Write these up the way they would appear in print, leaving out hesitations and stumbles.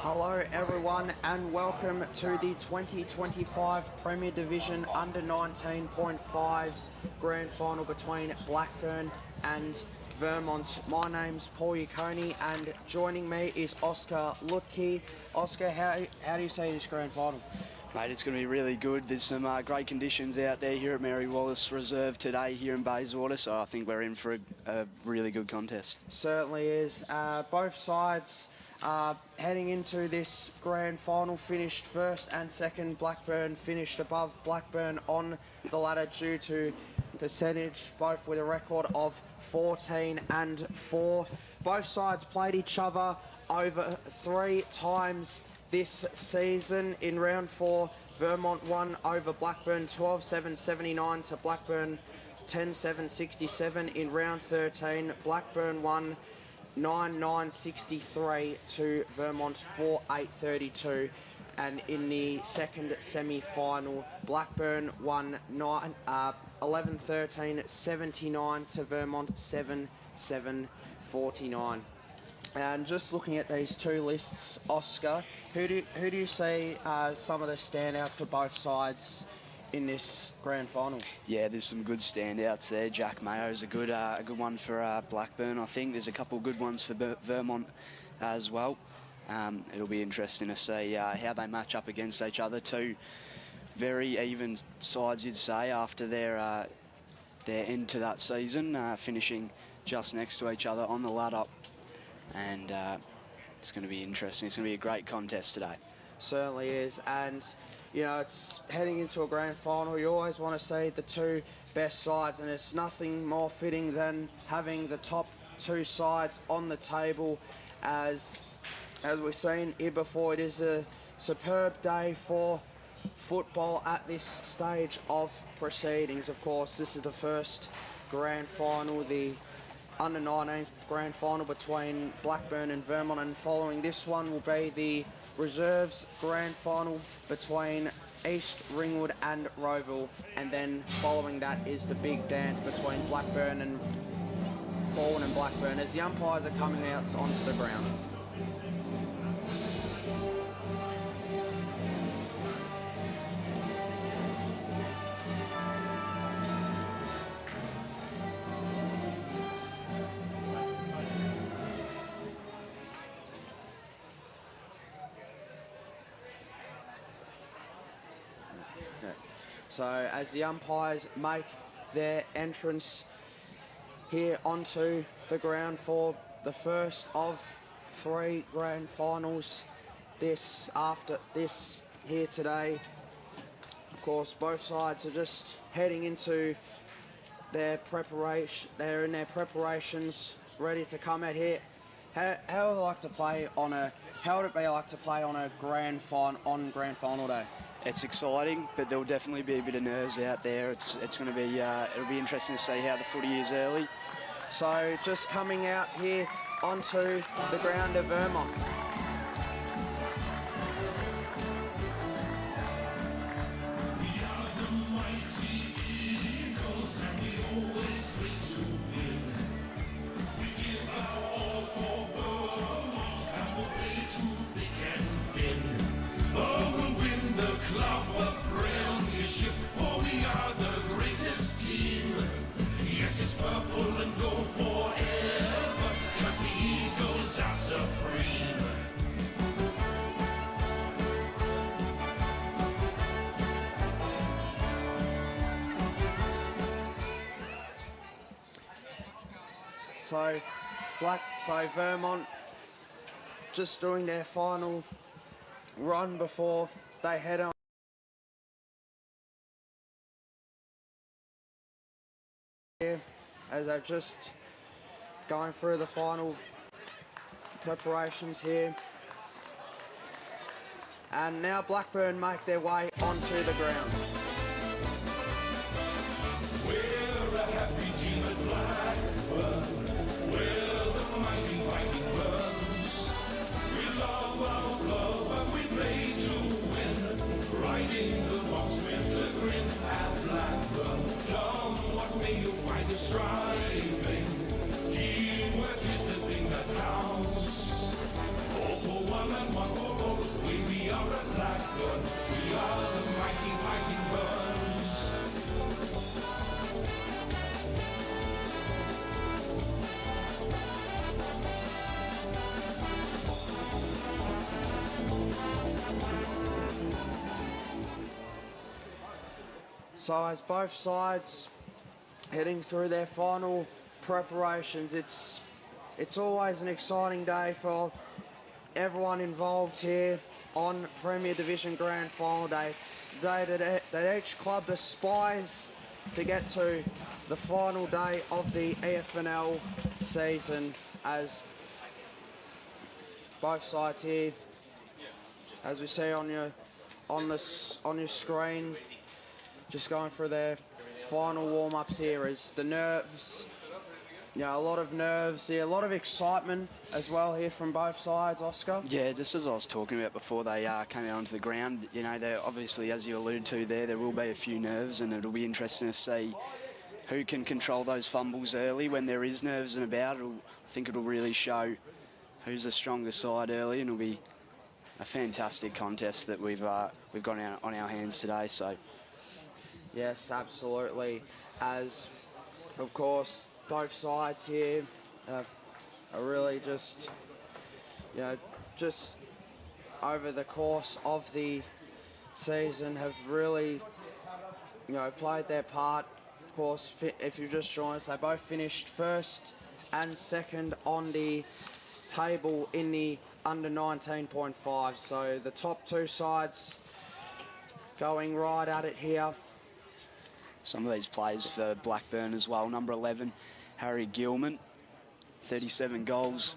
Hello everyone and welcome to the 2025 Premier Division under 19.5's Grand Final between Blackburn and Vermont. My name's Paul Yaconi and joining me is Oscar Lutke. Oscar, how do you see this Grand Final? Mate, it's going to be really good. There's some great conditions out there here at Mary Wallace Reserve today here in Bayswater, so I think we're in for a really good contest. Certainly is. Both sides heading into this grand final finished first and second. Blackburn finished above Blackburn on the ladder due to percentage, both with a record of 14 and 4. Both sides played each other over 3 times this season. In round 4, Vermont won over Blackburn 12-7-79 to Blackburn 10-7-67. In round 13, Blackburn won 9-9-63 to Vermont 4-8-32. And in the second semi-final, Blackburn won 11-13-79 to Vermont 7-7-49. And just looking at these two lists, Oscar, who do you see some of the standouts for both sides in this grand final? Yeah, there's some good standouts there. Jack Mayo's a good one for Blackburn. I think there's a couple of good ones for Vermont as well. It'll be interesting to see how they match up against each other. Two very even sides, you'd say, after their end to that season, finishing just next to each other on the ladder. And it's going to be interesting. It's going to be a great contest today. Certainly is. And you know, it's heading into a grand final. You always want to see the two best sides, and it's nothing more fitting than having the top two sides on the table. As we've seen here before, it is a superb day for football at this stage of proceedings. Of course, this is the first grand final, the under 19 grand final between Blackburn and Vermont, and following this one will be the reserves grand final between East Ringwood and Roeville, and then following that is the big dance between Blackburn and Bourne and Blackburn as the umpires are coming out onto the ground. So as the umpires make their entrance here onto the ground for the first of 3 grand finals after this here today. Of course, both sides are just heading into their preparation. They're in their preparations, ready to come out here. How would it like to play on a? How would it be like to play on a grand final day? It's exciting, but there'll definitely be a bit of nerves out there. It's going to be it'll be interesting to see how the footy is early. So just coming out here onto the ground of Vermont. So Vermont just doing their final run before they head on. As they're just going through the final preparations here. And now Blackburn make their way onto the ground. We're a happy team at Blackburn. We're the mighty Burns. We love our club and we play to win. Riding the box with the grin at Blackburn. Come, what may you find us striving? Teamwork is the thing that counts. All for one and one for are at Blackburn, we are the mighty fighting Burns. So as both sides heading through their final preparations, it's always an exciting day for everyone involved here on Premier Division Grand Final Day. It's the day that each club aspires to get to, the final day of the EFNL season, as both sides here, as we see on your screen, just going through their final warm-ups here. Is the nerves, a lot of nerves here, a lot of excitement as well here from both sides, Oscar. Yeah, just as I was talking about before they came out onto the ground, they're obviously, as you alluded to there will be a few nerves, and it'll be interesting to see who can control those fumbles early when there is nerves and about. I think it'll really show who's the strongest side early, and it'll be a fantastic contest that we've got on our hands today. So. Yes, absolutely. As, of course, both sides here are really just over the course of the season have really, played their part. Of course, if you just joined us, they both finished first and second on the table in the under 19.5. So the top two sides going right at it here. Some of these players for Blackburn as well. Number 11, Harry Gilman, 37 goals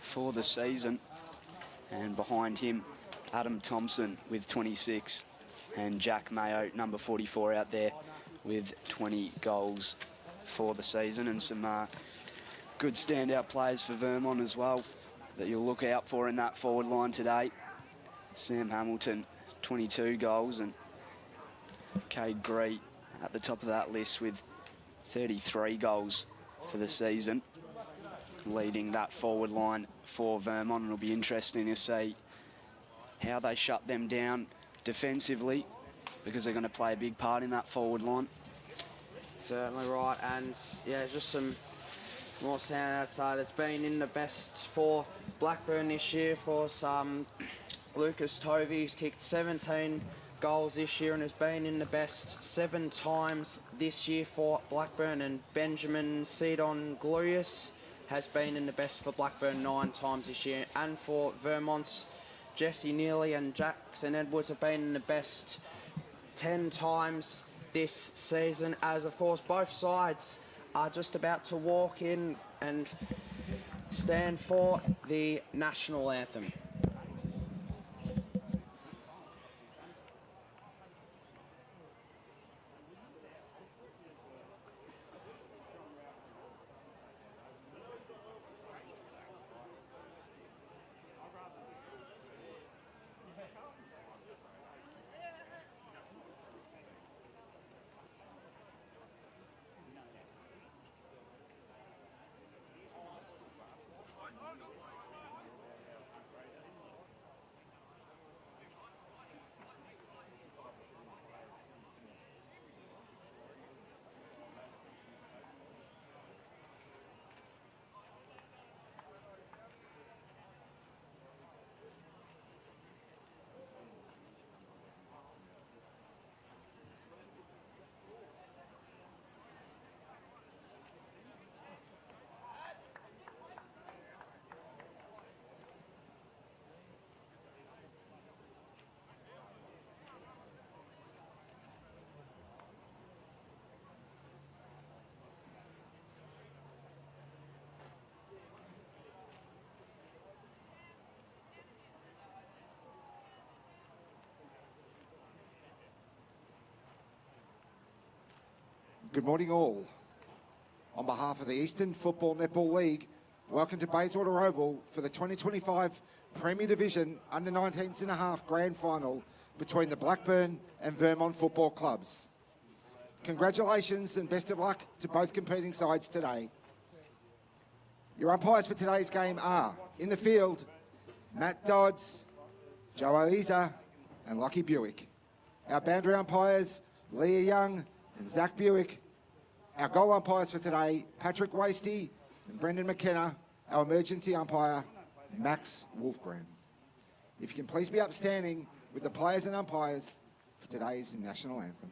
for the season. And behind him, Adam Thompson with 26. And Jack Mayo, number 44, out there with 20 goals for the season. And some good standout players for Vermont as well that you'll look out for in that forward line today. Sam Hamilton, 22 goals, and Cade Gree at the top of that list with 33 goals for the season, leading that forward line for Vermont. It'll be interesting to see how they shut them down defensively, because they're going to play a big part in that forward line. Certainly right, and just some more sound outside. It's been in the best for Blackburn this year. Of course, Lucas Tovey's kicked 17 goals this year and has been in the best 7 times this year for Blackburn, and Benjamin Sidon Gluyas has been in the best for Blackburn 9 times this year, and for Vermont's Jesse Neely and Jackson Edwards have been in the best 10 times this season, as of course both sides are just about to walk in and stand for the national anthem. Good morning all. On behalf of the Eastern Football Netball League, welcome to Bayswater Oval for the 2025 Premier Division Under 19.5 Grand Final between the Blackburn and Vermont football clubs. Congratulations and best of luck to both competing sides today. Your umpires for today's game are, in the field, Matt Dodds, Joe Oiza and Lockie Buick. Our boundary umpires, Leah Young and Zach Buick. Our goal umpires for today, Patrick Wasty and Brendan McKenna. Our emergency umpire, Max Wolfgram. If you can please be upstanding with the players and umpires for today's national anthem.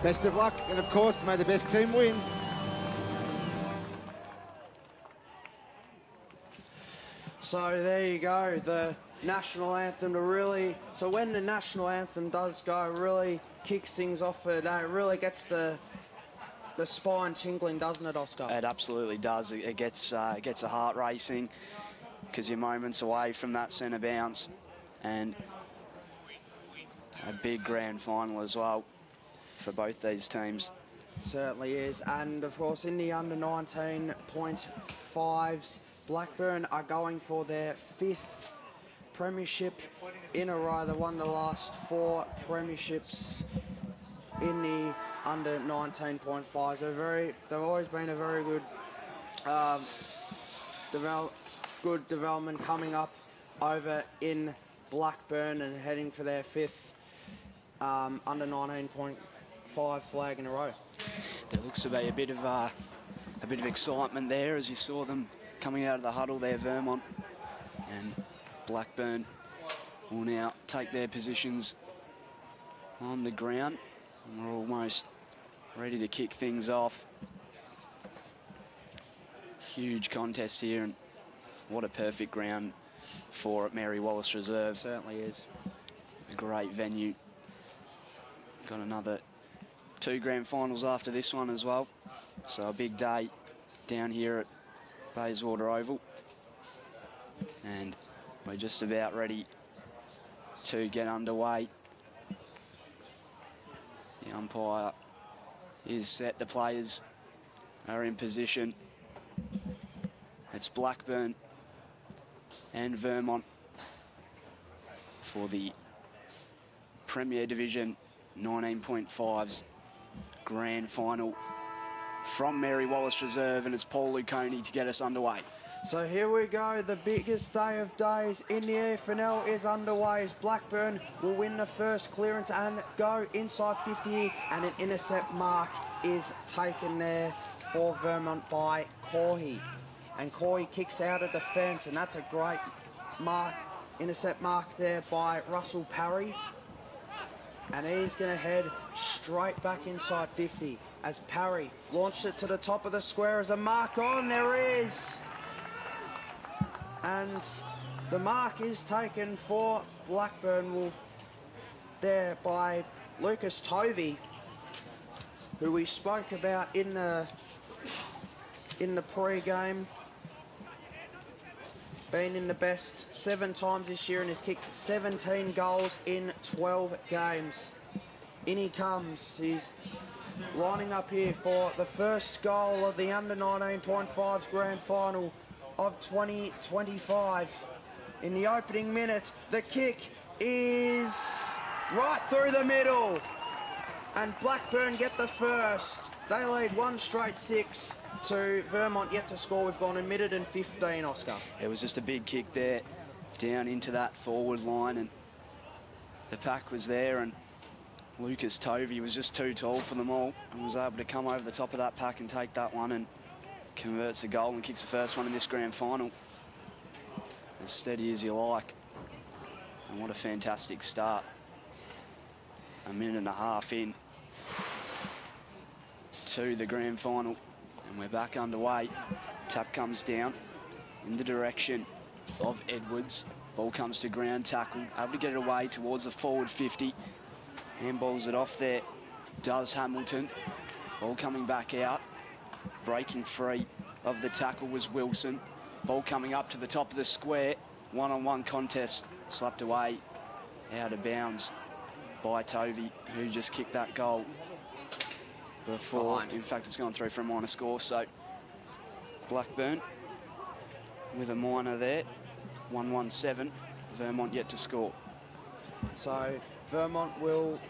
Best of luck, and of course, may the best team win. So there you go, the national anthem to really, so when the national anthem does go, it really kicks things off, it really gets the spine tingling, doesn't it, Oscar? It absolutely does. It gets the heart racing because you're moments away from that centre bounce, and a big grand final as well for both these teams. Certainly is, and of course in the under 19.5's, Blackburn are going for their 5th premiership in a row. They won the last 4 premierships in the under 19.5s. They've always been a very good development coming up over in Blackburn and heading for their 5th under 19.5 flag in a row. There looks to be a bit of excitement there as you saw them coming out of the huddle there, Vermont, and Blackburn will now take their positions on the ground, and we're almost ready to kick things off. Huge contest here, and what a perfect ground for Mary Wallace Reserve. Certainly is. A great venue. Got another 2 grand finals after this one as well, so a big day down here at Bayswater Oval, and we're just about ready to get underway. The umpire is set, the players are in position. It's Blackburn and Vermont for the Premier Division 19.5's grand final from Mary Wallace Reserve, and it's Paul Luconi to get us underway. So here we go, the biggest day of days in the EFNL is underway as Blackburn will win the first clearance and go inside 50, and an intercept mark is taken there for Vermont by Corey. And Corey kicks out of defence, and that's a great intercept mark there by Russell Parry. And he's going to head straight back inside 50 as Parry launched it to the top of the square as a mark on. There is. And the mark is taken for Blackburn there by Lucas Tovey, who we spoke about in the pre-game. Been in the best 7 times this year and has kicked 17 goals in 12 games. In he comes. He's lining up here for the first goal of the under 19.5's grand final of 2025. In the opening minute, the kick is right through the middle, and Blackburn get the first. They lead 1 straight 6 to Vermont yet to score. We've gone a minute and 15, Oscar. It was just a big kick there down into that forward line, and the pack was there, and Lucas Tovey was just too tall for them all and was able to come over the top of that pack and take that one, and converts a goal and kicks the first one in this grand final. As steady as you like. And what a fantastic start. A minute and a half in to the grand final, and we're back underway. Tap comes down in the direction of Edwards. Ball comes to ground tackle, able to get it away towards the forward 50. Handballs it off there, does Hamilton. Ball coming back out. Breaking free of the tackle was Wilson. Ball coming up to the top of the square. One-on-one contest, slapped away out of bounds by Tovey, who just kicked that goal before. In fact, it's gone through for a minor score, so Blackburn with a minor there. 1-1-7. Vermont yet to score. So Vermont will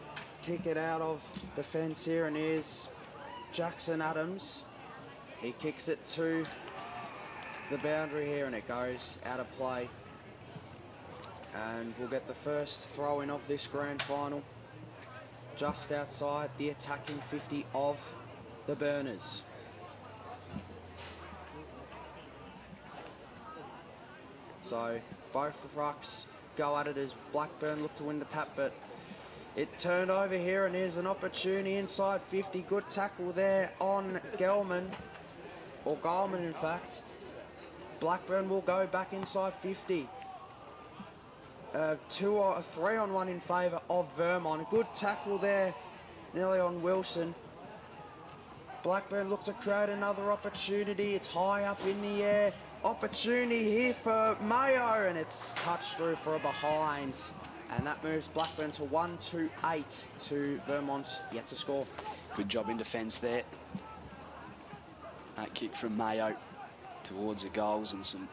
kick it out of defence here, and here's Jackson Adams. He kicks it to the boundary here, and it goes out of play. And we'll get the first throw-in of this grand final, just outside the attacking 50 of the Burners. So both rucks go at it as Blackburn look to win the tap, but it turned over here, and here's an opportunity inside 50. Good tackle there on Gelman, or Gallman in fact. Blackburn will go back inside 50. 2 or 3 on 1 in favour of Vermont. Good tackle there, nearly on Wilson. Blackburn look to create another opportunity. It's high up in the air. Opportunity here for Mayo, and it's touched through for a behind. And that moves Blackburn to 1-2-8 to Vermont yet to score. Good job in defence there. That kick from Mayo towards the goals, and some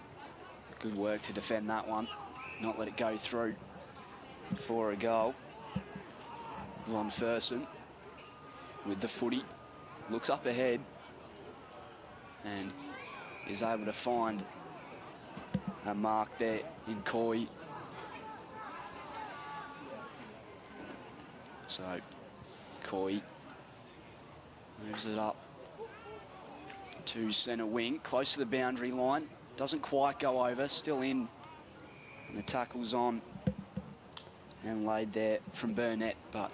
good work to defend that one. Not let it go through for a goal. Von Fersen with the footy. Looks up ahead and is able to find a mark there in Coy. So Coy moves it up to centre wing, close to the boundary line. Doesn't quite go over, still in. And the tackle's on and laid there from Burnett, but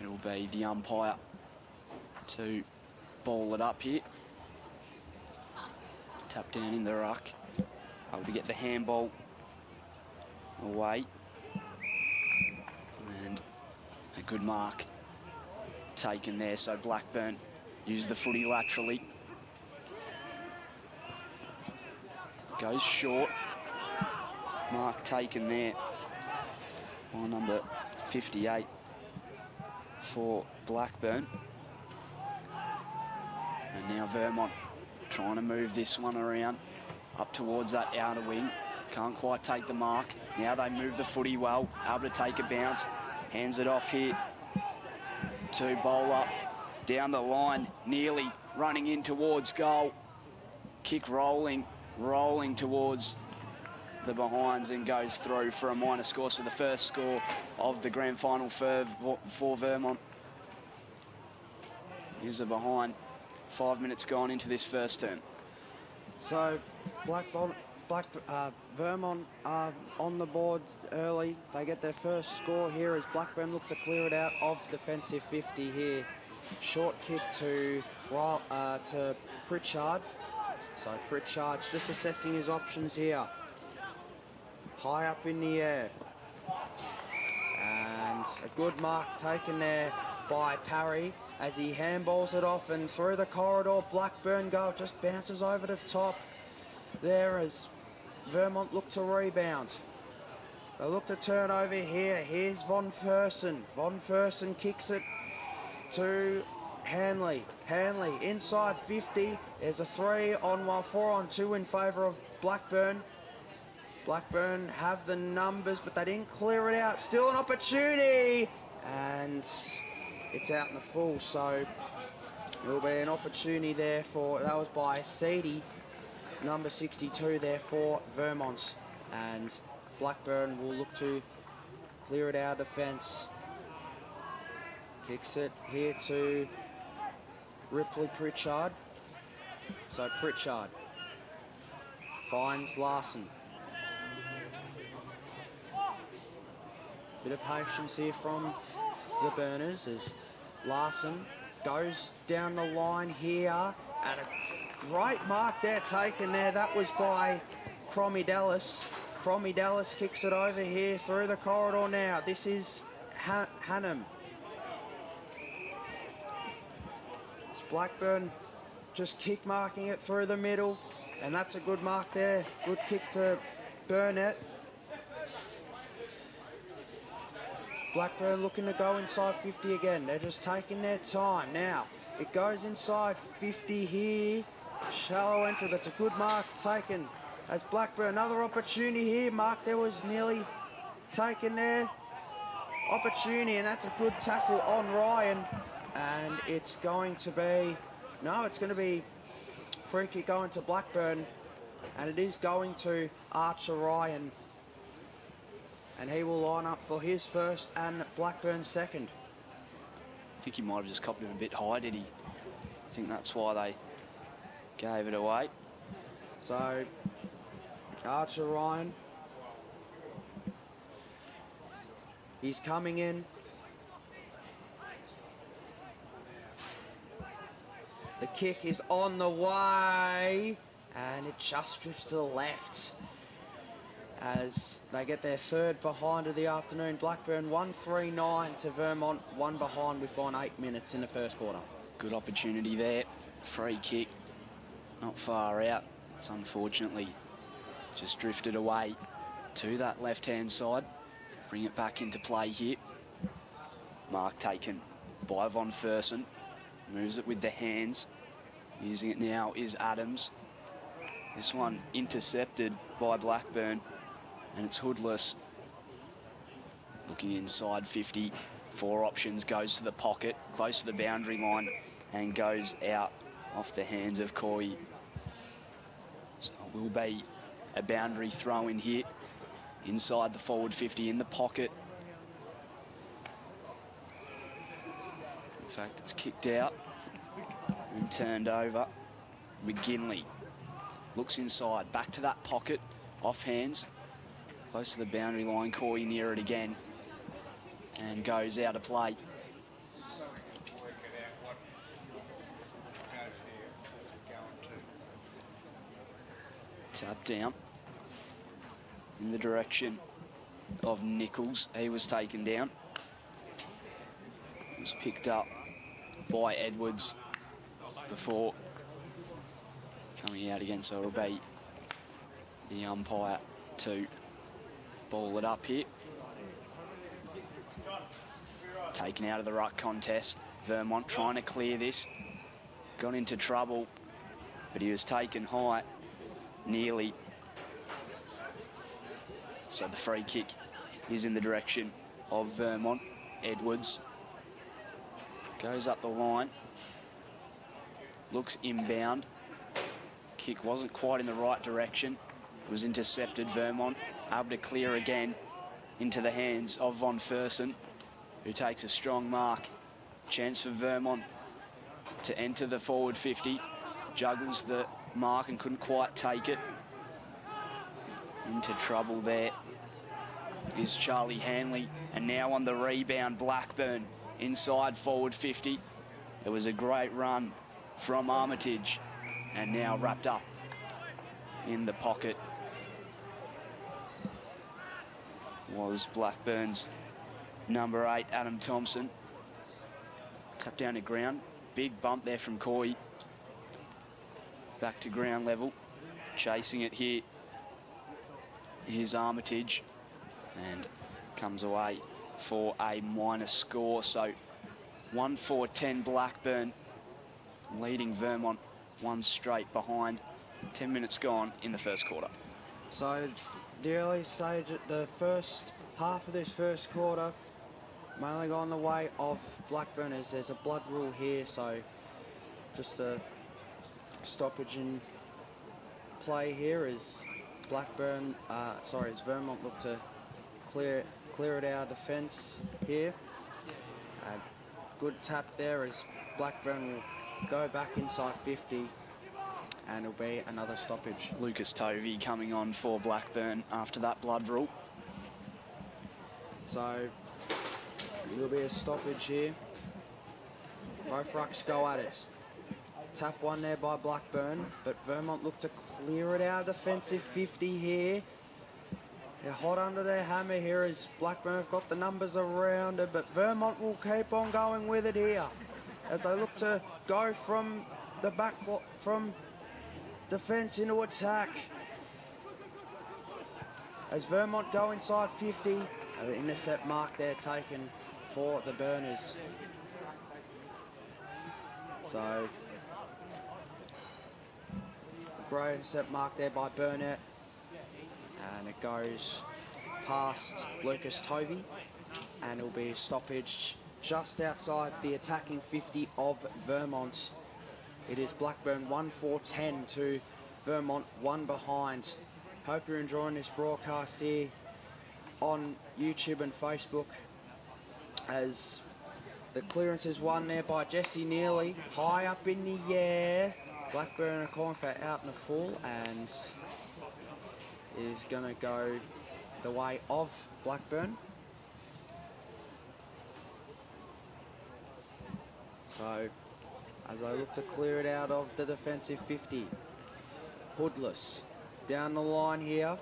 it'll be the umpire to ball it up here. Tap down in the ruck. Able to get the handball away. And a good mark taken there, so Blackburn use the footy laterally. Goes short. Mark taken there by number 58 for Blackburn. And now Vermont trying to move this one around up towards that outer wing. Can't quite take the mark. Now they move the footy well, able to take a bounce. Hands it off here to Bowler. Down the line, nearly running in towards goal. Kick rolling towards the behinds and goes through for a minor score. So the first score of the grand final for Vermont. Here's a behind. 5 minutes gone into this first term. So Vermont are on the board early. They get their first score here as Blackburn look to clear it out of defensive 50 here. Short kick to Pritchard. So Pritchard's just assessing his options here. High up in the air. And a good mark taken there by Parry as he handballs it off and through the corridor. Blackburn go, just bounces over the top there as Vermont look to rebound. They look to turn over here. Here's Von Fersen. Von Fersen kicks it to Hanley. Hanley inside 50. There's a 3-on-1, 4-on-2 in favour of Blackburn. Blackburn have the numbers, but they didn't clear it out. Still an opportunity, and it's out in the full. So there'll be an opportunity there for, that was by Seedy, number 62 there for Vermont, and Blackburn will look to clear it out of defence. Kicks it here to Ripley Pritchard. So Pritchard finds Larson. Bit of patience here from the Burners as Larson goes down the line here, and a great mark there taken there. That was by Cromie Dallas. Cromie Dallas kicks it over here through the corridor now. This is Hannum. It's Blackburn just kick marking it through the middle, and that's a good mark there. Good kick to Burnett. Blackburn looking to go inside 50 again. They're just taking their time. Now, it goes inside 50 here. Shallow entry, but it's a good mark taken as Blackburn. Another opportunity here. Mark there was nearly taken there. Opportunity, and that's a good tackle on Ryan. And it's going to be, no, it's going to be free kick going to Blackburn. And it is going to Archer Ryan. And he will line up for his first and Blackburn's second. I think he might have just copped him a bit high, did he? I think that's why they gave it away. So, Archer Ryan. He's coming in. The kick is on the way, and it just drifts to the left as they get their third behind of the afternoon. Blackburn 1-3-9 to Vermont, one behind. We've gone 8 minutes in the first quarter. Good opportunity there. Free kick, not far out. It's unfortunately just drifted away to that left-hand side. Bring it back into play here. Mark taken by Von Fersen. Moves it with the hands. Using it now is Adams. This one intercepted by Blackburn, and it's hoodless. Looking inside 50. 4 options, goes to the pocket, close to the boundary line, and goes out off the hands of Coy. So it will be a boundary throw in here. Inside the forward 50 in the pocket. In fact, it's kicked out and turned over. McGinley looks inside, back to that pocket, off hands, close to the boundary line. Coy near it again and goes out of play. Tap down in the direction of Nichols. He was taken down. He was picked up by Edwards before coming out again, so it'll be the umpire to ball it up here. Taken out of the ruck contest. Vermont trying to clear this. Got into trouble, but he was taken high, nearly. So the free kick is in the direction of Vermont. Edwards goes up the line. Looks inbound. Kick wasn't quite in the right direction. It was intercepted. Vermont able to clear again into the hands of Von Fersen, who takes a strong mark. Chance for Vermont to enter the forward 50. Juggles the mark and couldn't quite take it. Into trouble there is Charlie Hanley. And now on the rebound, Blackburn inside forward 50. It was a great run from Armitage, and now wrapped up in the pocket was Blackburn's number 8, Adam Thompson. Tap down to ground. Big bump there from Coy. Back to ground level. Chasing it here. Here's Armitage. And comes away for a minus score. So 1-4-10 Blackburn, leading Vermont one straight behind. 10 minutes gone in the first quarter. So the early stage, the first half of this first quarter, mainly gone the way of Blackburn as there's a blood rule here, so just a stoppage in play here as Blackburn, as Vermont look to clear it out of defence here. good tap there as Blackburn will go back inside 50 and it'll be another stoppage. Lucas Tovey coming on for Blackburn after that blood rule. So it'll be a stoppage here. Both rucks go at it. Tap one there by Blackburn, but Vermont look to clear it out of defensive 50 here. They're hot under their hammer here as Blackburn have got the numbers around it, but Vermont will keep on going with it here as they look to go from the back, from defence into attack. As Vermont go inside 50, an intercept mark there taken for the Burners. So, great intercept mark there by Burnett. And it goes past Lucas Tovey. And it'll be a stoppage just outside the attacking 50 of Vermont. It is Blackburn 1-4-10 to Vermont 1 behind. Hope you're enjoying this broadcast here on YouTube and Facebook as the clearance is won there by Jesse Neely, high up in the air. Blackburn are calling for out in the full and is going to go the way of Blackburn. So as I look to clear it out of the defensive 50, Hoodless down the line here.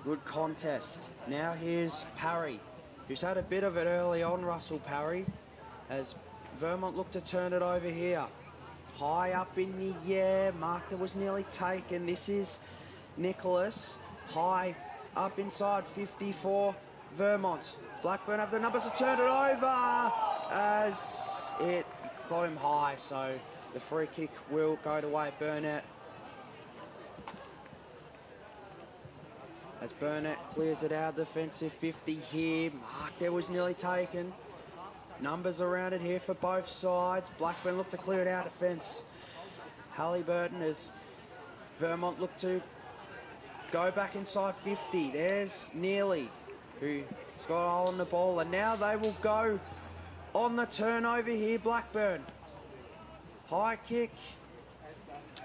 Good contest. Now here's Parry, who's had a bit of it early on, Russell Parry, as Vermont look to turn it over here. High up in the air, mark that was nearly taken. This is Nicholas, high up inside 50 for Vermont. Blackburn have the numbers to turn it over as it got him high, so the free kick will go to Wade Burnett. As Burnett clears it out, defensive 50 here. Mark there was nearly taken. Numbers around it here for both sides. Blackburn look to clear it out defence. Halliburton as Vermont look to go back inside 50. There's Neely, who's got a hole on the ball, and now they will go on the turnover here, Blackburn. High kick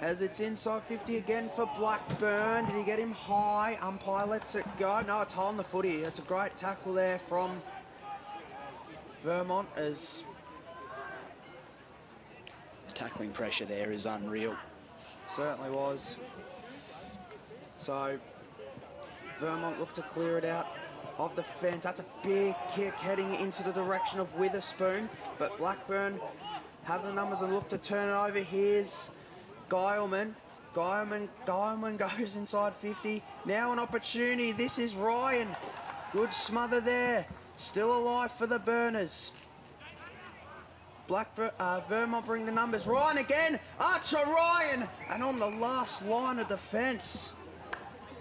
as it's inside 50 again for Blackburn. Did he get him high? Umpire lets it go. No, it's high on the footy. It's a great tackle there from Vermont as Tackling pressure there is unreal. certainly was. So Vermont look to clear it out of the fence. That's a big kick heading into the direction of Witherspoon, but Blackburn have the numbers and look to turn it over. Here's Geilman. Geilman goes inside 50. Now an opportunity. This is Ryan. Good smother there. Still alive for the Burners. Vermont bring the numbers. Ryan again. Archer Ryan. And on the last line of defence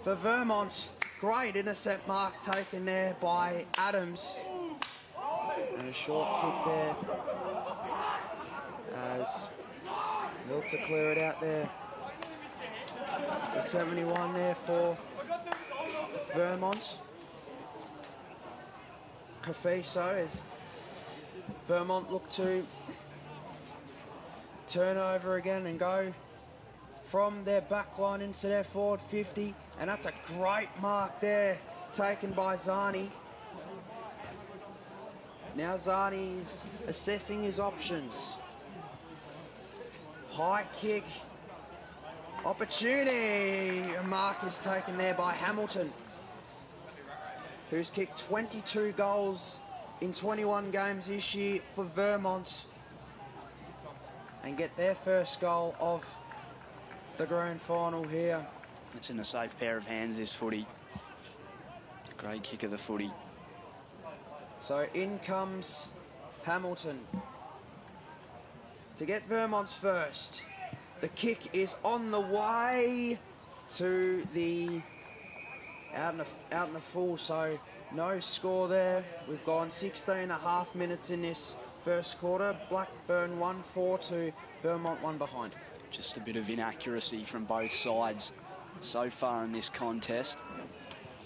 for Vermont. Great intercept mark taken there by Adams. And a short kick there as they look to clear it out there. The 71 there for Vermont. Kafiso as Vermont look to turn over again and go from their back line into their forward 50. And that's a great mark there taken by Zani. Now Zani is assessing his options. High kick. Opportunity. A mark is taken there by Hamilton, who's kicked 22 goals in 21 games this year for Vermont, and get their first goal of the grand final here. It's in a safe pair of hands, this footy. Great kick of the footy. So in comes Hamilton to get Vermont's first. The kick is on the way to the out in the full, so no score there. We've gone 16.5 minutes in this first quarter. Blackburn 1-4 to Vermont 1 behind. Just a bit of inaccuracy from both sides so far in this contest.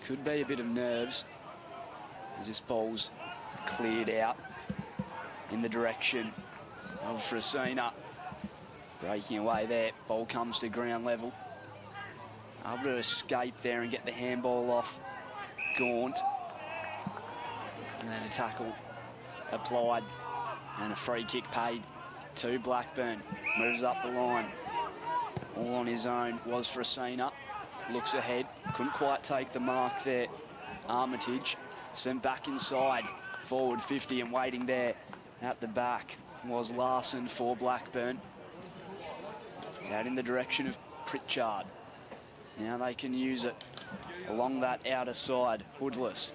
Could be a bit of nerves as this ball's cleared out. in the direction of Frasina. Breaking away there. Ball comes to ground level. Able to escape there and get the handball off Gaunt. And then a tackle applied and a free kick paid to Blackburn. Moves up the line. All on his own was Frasina. Looks ahead. Couldn't quite take the mark there. Armitage sent back inside. Forward 50 and waiting there at the back was Larson for Blackburn. Out in the direction of Pritchard. Now they can use it along that outer side. Hoodless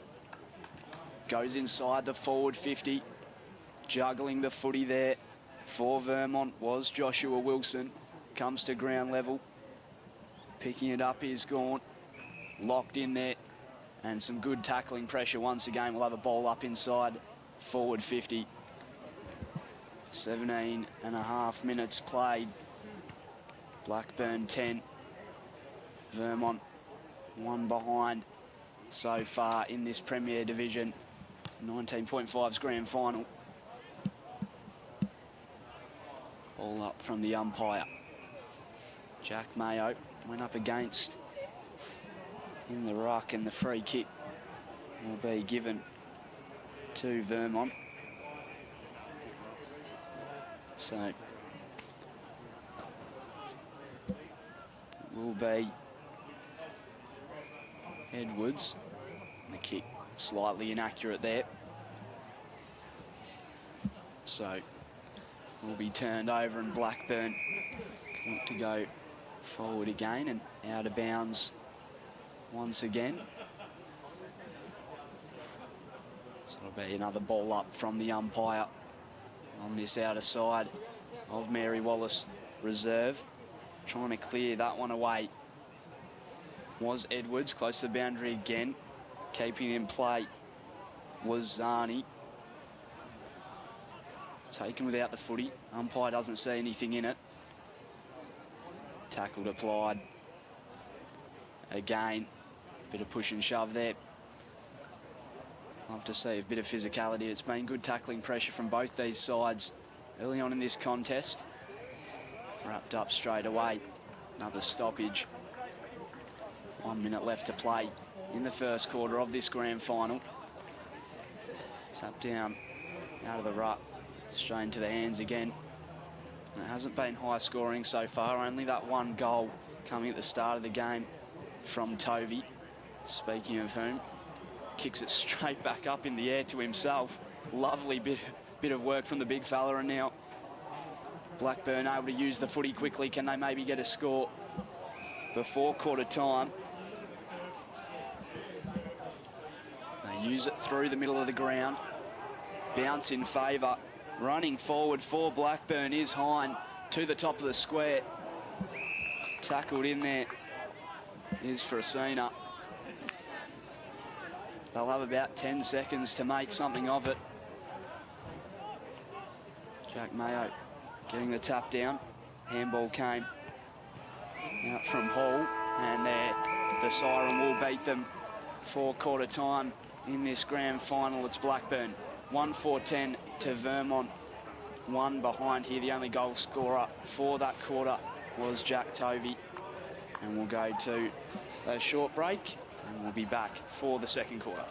goes inside the forward 50. Juggling the footy there for Vermont was Joshua Wilson. Comes to ground level. Picking it up is Gaunt. Locked in there. And some good tackling pressure once again. We'll have a ball up inside forward 50. 17.5 minutes played. Blackburn 10. Vermont 1 behind so far in this Premier Division. 19.5's grand final. All up from the umpire. Jack Mayo went up against in the ruck, and the free kick will be given to Vermont. So it will be Edwards. The kick slightly inaccurate there. So will be turned over, and Blackburn want to go forward again and out of bounds once again. So it'll be another ball up from the umpire on this outer side of Mary Wallace reserve. Trying to clear that one away was Edwards, close to the boundary again. Keeping in play was Zani. Taken without the footy. Umpire doesn't see anything in it. Tackled applied. Again, bit of push and shove there. Love to see a bit of physicality. It's been good tackling pressure from both these sides early on in this contest. Wrapped up straight away. Another stoppage. 1 minute left to play in the first quarter of this grand final. Tap down out of the ruck. Straight into the hands again. And it hasn't been high scoring so far. Only that one goal coming at the start of the game from Tovey. Speaking of whom, kicks it straight back up in the air to himself. Lovely bit of work from the big fella, and now Blackburn able to use the footy quickly. Can they maybe get a score before quarter time? They use it through the middle of the ground. Bounce in favour. Running forward for Blackburn is Hine to the top of the square. Tackled in there is Frasina. They'll have about 10 seconds to make something of it. Jack Mayo getting the tap down. Handball came out from Hall, and there the siren will beat them for quarter time in this grand final. It's Blackburn 1-4-10 to Vermont. 1 behind here. The only goal scorer for that quarter was Jack Tovey. And we'll go to a short break, and we'll be back for the second quarter.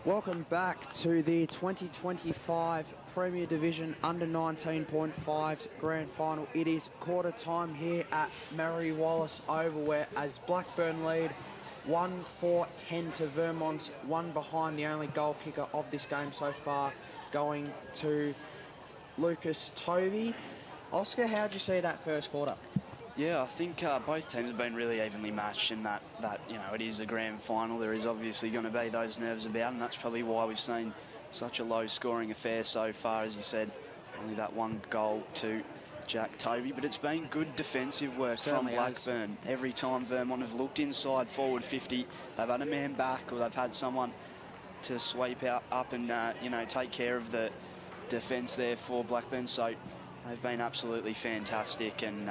Welcome back to the 2025 Premier Division Under 19.5's Grand Final. It is quarter time here at Mary Wallace Oval, where as Blackburn lead 1-4-10 to Vermont, one behind the only goal kicker of this game so far, going to Lucas Tovey. Oscar, how'd you see that first quarter? Yeah, I think both teams have been really evenly matched in that, you know, it is a grand final. There is obviously going to be those nerves about, and that's probably why we've seen such a low-scoring affair so far. As you said, only that one goal to Jack Tovey, but it's been good defensive work Certainly from Blackburn. Every time Vermont have looked inside forward 50, they've had a man back or they've had someone to sweep up and, you know, take care of the defence there for Blackburn. So they've been absolutely fantastic, and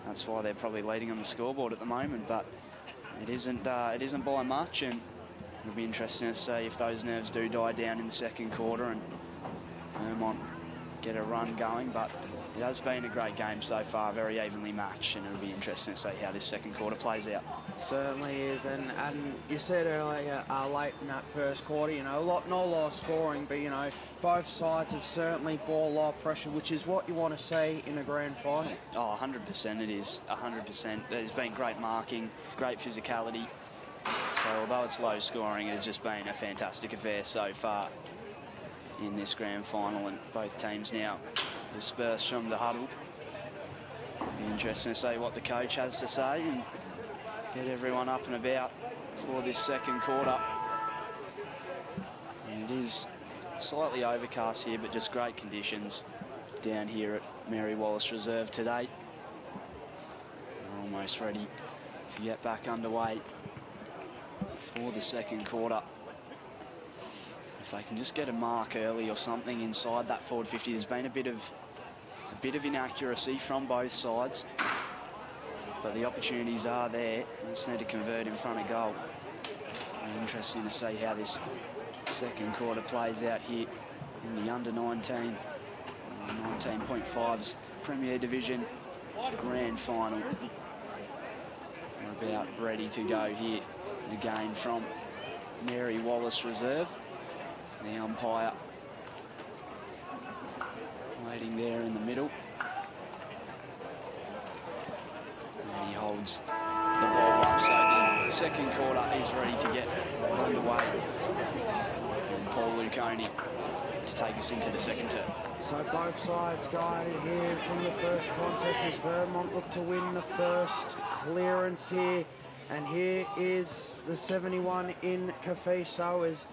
that's why they're probably leading on the scoreboard at the moment, but it isn't by much, and it'll be interesting to see if those nerves do die down in the second quarter and Vermont get a run going. But it has been a great game so far, very evenly matched, and it'll be interesting to see how this second quarter plays out. Certainly is, and you said earlier, late in that first quarter, you know, not a lot of scoring, but, you know, both sides have certainly brought a lot of pressure, which is what you want to see in a grand final. Oh, 100% it is, 100%. There's been great marking, great physicality. So although it's low scoring, it has just been a fantastic affair so far in this grand final, and both teams now dispersed from the huddle. Be interesting to see what the coach has to say and get everyone up and about for this second quarter. And it is slightly overcast here, but just great conditions down here at Mary Wallace Reserve today. We're almost ready to get back underway for the second quarter. If they can just get a mark early or something inside that forward 50, there's been a bit of inaccuracy from both sides, but the opportunities are there. They just need to convert in front of goal. Interesting to see how this second quarter plays out here in the under 19.5's Premier Division Grand Final. We're about ready to go here. Again from Mary Wallace Reserve. The umpire waiting there in the middle. And he holds the ball up, so the second quarter is ready to get underway. And Paul Luconi to take us into the second term. So both sides guided here from the first contest as Vermont look to win the first clearance here. And here is the 71 in Kafiso as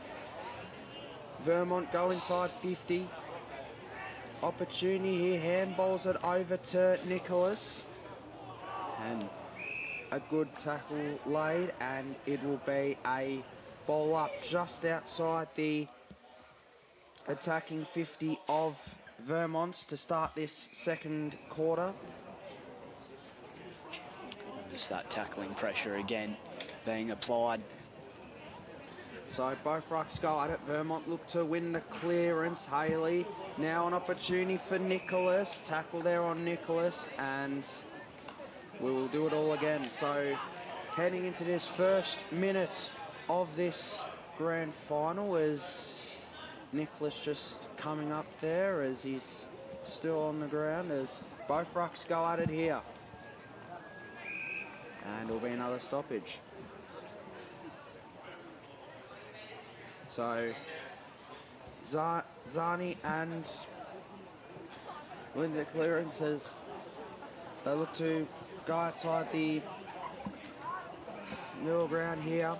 Vermont go inside 50. Opportunity here, handballs it over to Nicholas. And a good tackle laid, and it will be a ball up just outside the attacking 50 of Vermont to start this second quarter. Just that tackling pressure again being applied. So both rucks go at it. Vermont look to win the clearance. Haley, now an opportunity for Nicholas. Tackle there on Nicholas, and we will do it all again. So heading into this first minute of this grand final, is Nicholas just coming up there as he's still on the ground, as both rucks go at it here. And it'll be another stoppage. So Zani and win the clearances. They look to go outside the middle ground here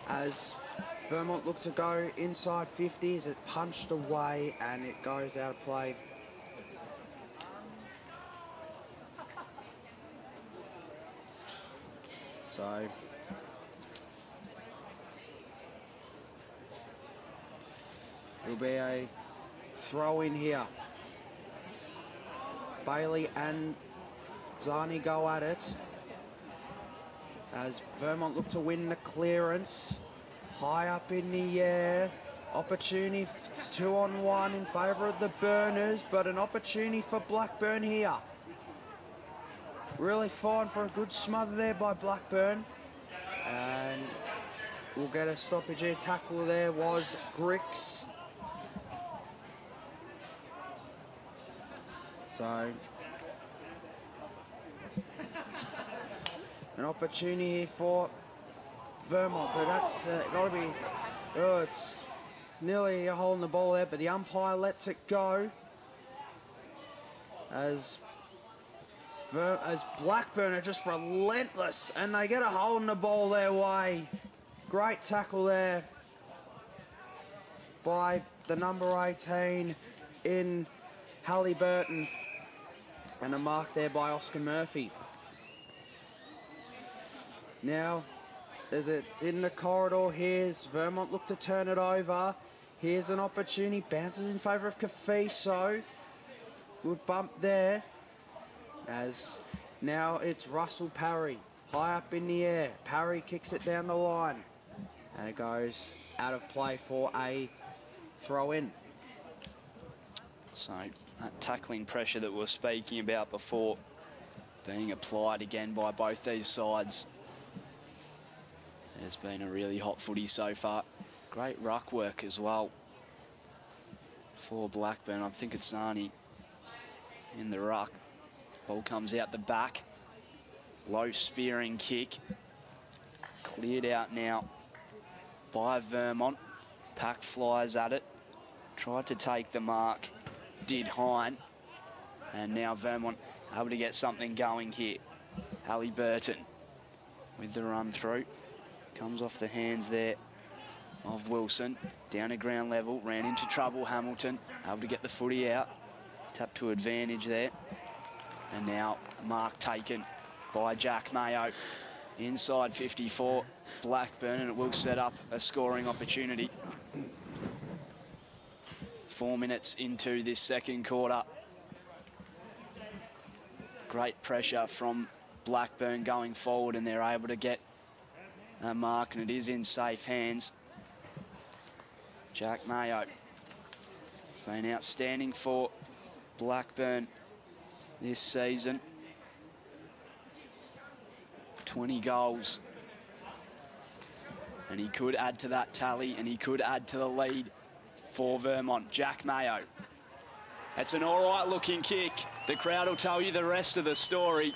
as Vermont look to go inside 50. Is it punched away and it goes out of play. So it'll be a throw in here. Bailey and Zani go at it as Vermont look to win the clearance. High up in the air. Opportunity, 2-on-1 in favour of the Burners, but an opportunity for Blackburn here. Really fine for a good smother there by Blackburn. And we'll get a stoppage here. Tackle there was Grix. So an opportunity for Vermont, but that's got to be, oh, it's nearly a hole in the ball there, but the umpire lets it go as Blackburn are just relentless, and they get a hole in the ball their way. Great tackle there by the number 18 in Halliburton, and a mark there by Oscar Murphy. Now, there's it in the corridor. Here's Vermont look to turn it over. Here's an opportunity, bounces in favour of Kafiso. Good bump there. As now it's Russell Parry, high up in the air. Parry kicks it down the line, and it goes out of play for a throw in. So that tackling pressure that we were speaking about before being applied again by both these sides. It's been a really hot footy so far. Great ruck work as well for Blackburn. I think it's Zani in the ruck. Ball comes out the back. Low spearing kick. Cleared out now by Vermont. Pack flies at it. Tried to take the mark. Did Hine. And now Vermont able to get something going here. Halliburton with the run through. Comes off the hands there of Wilson. Down to ground level. Ran into trouble, Hamilton. Able to get the footy out. Tap to advantage there. And now mark taken by Jack Mayo. Inside 54, Blackburn, and it will set up a scoring opportunity. 4 minutes into this second quarter. Great pressure from Blackburn going forward, and they're able to get a mark, and it is in safe hands. Jack Mayo been outstanding for Blackburn this season. 20 goals. And he could add to that tally, and he could add to the lead for Vermont. Jack Mayo. That's an all right looking kick. The crowd will tell you the rest of the story.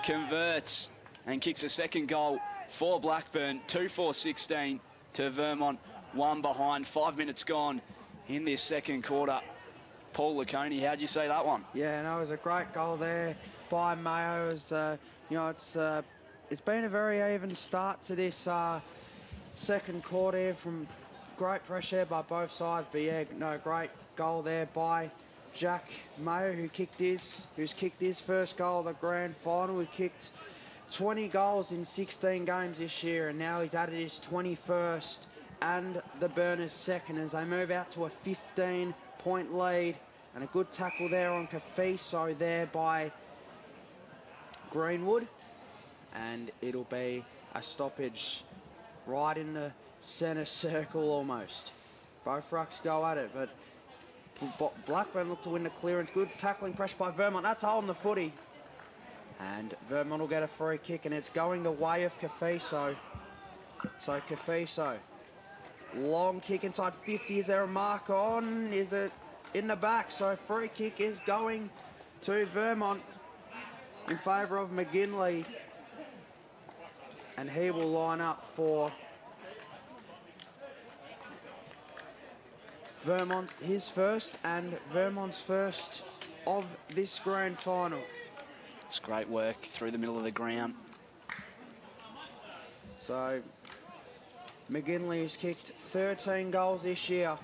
Converts and kicks a second goal for Blackburn. 2-4-16 to Vermont. One behind. 5 minutes gone in this second quarter. Paul Laconey, how'd you see that one? Yeah, no, it was a great goal there by Mayo. It was, you know, it's been a very even start to this second quarter from great pressure by both sides. But yeah, no, great goal there by Jack Mayo, who's kicked his first goal of the grand final. He kicked 20 goals in 16 games this year, and now he's added his 21st and the Burners' second as they move out to a 15-point lead. And a good tackle there on Kafiso there by Greenwood. And it'll be a stoppage right in the centre circle almost. Both rucks go at it, but Blackburn look to win the clearance. Good tackling pressure by Vermont. That's holding the footy. And Vermont will get a free kick, and it's going the way of Kafiso. So Kafiso, long kick inside 50. Is there a mark on? Is it in the back? So free kick is going to Vermont in favour of McGinley. And he will line up for Vermont, his first, and Vermont's first of this grand final. It's great work through the middle of the ground. So McGinley has kicked 13 goals this year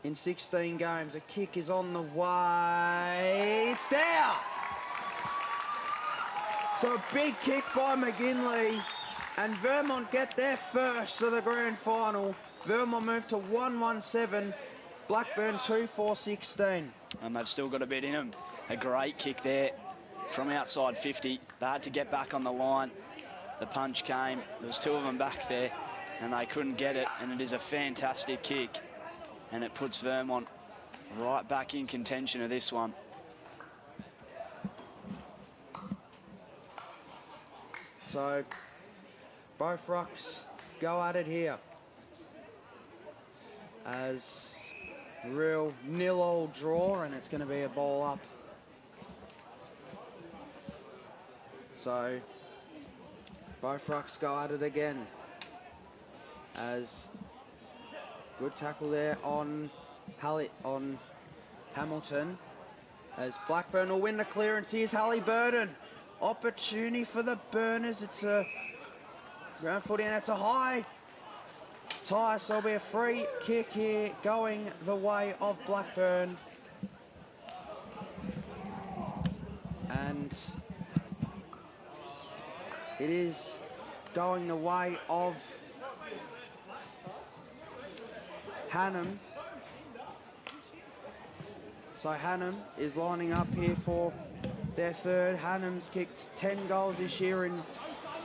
in 16 games. A kick is on the way. It's there! So a big kick by McGinley, and Vermont get their first to the grand final. Vermont move to 1-1-7, Blackburn 2-4-16. And they've still got a bit in them. A great kick there from outside 50. They had to get back on the line. The punch came. There was two of them back there, and they couldn't get it. And it is a fantastic kick. And it puts Vermont right back in contention of this one. So both rucks go at it here. As real nil-all draw, and it's going to be a ball up. So both rucks go at it again. As good tackle there on Hamilton. As Blackburn will win the clearance. Here's Halliburton. Opportunity for the Burners. It's a ground footy and it's a high tie, so there'll be a free kick here going the way of Blackburn. And it is going the way of Hannum. So Hannum is lining up here for their third. Hannum's kicked 10 goals this year in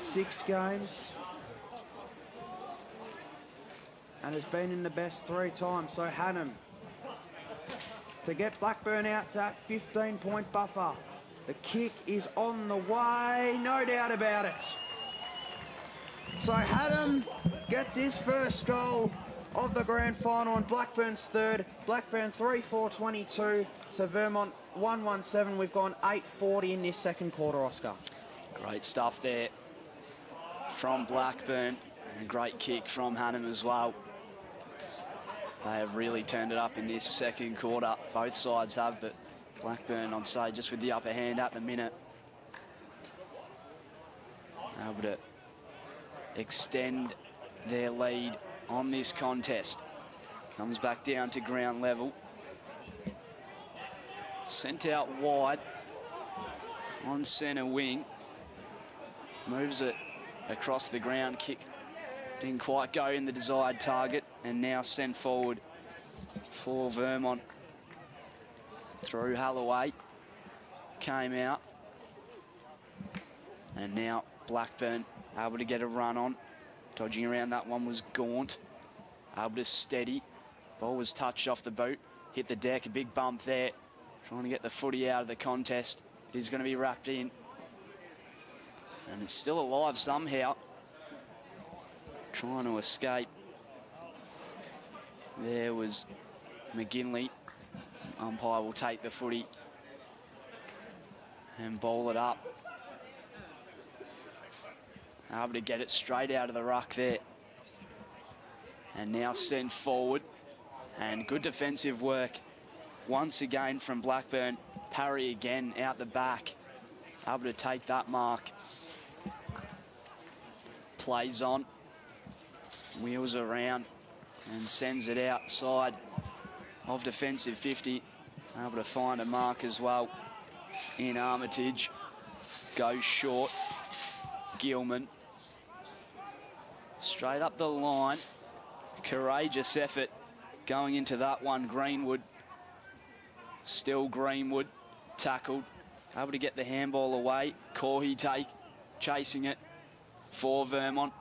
6 games. And has been in the best 3 times. So Hannum to get Blackburn out to that 15-point buffer. The kick is on the way, no doubt about it. So Hannum gets his first goal of the grand final and Blackburn's third. Blackburn 3-4-22 to Vermont 1-1-7. We've gone 8:40 in this second quarter, Oscar. Great stuff there from Blackburn, and a great kick from Hannum as well. They have really turned it up in this second quarter. Both sides have, but Blackburn, I'd say, just with the upper hand at the minute. Able to extend their lead on this contest. Comes back down to ground level. Sent out wide on centre wing. Moves it across the ground. Kick didn't quite go in the desired target, and now sent forward for Vermont. Through Holloway. Came out. And now Blackburn able to get a run on. Dodging around that one was Gaunt. Able to steady. Ball was touched off the boot. Hit the deck, a big bump there. Trying to get the footy out of the contest. It is going to be wrapped in. And it's still alive somehow. Trying to escape. There was McGinley. Umpire will take the footy and bowl it up. Able to get it straight out of the ruck there. And now sent forward. And good defensive work once again from Blackburn. Parry again out the back. Able to take that mark. Plays on. Wheels around and sends it outside of defensive 50. Able to find a mark as well in Armitage. Goes short. Gilman. Straight up the line. Courageous effort going into that one. Greenwood. Still Greenwood. Tackled. Able to get the handball away. Corey chasing it for Vermont.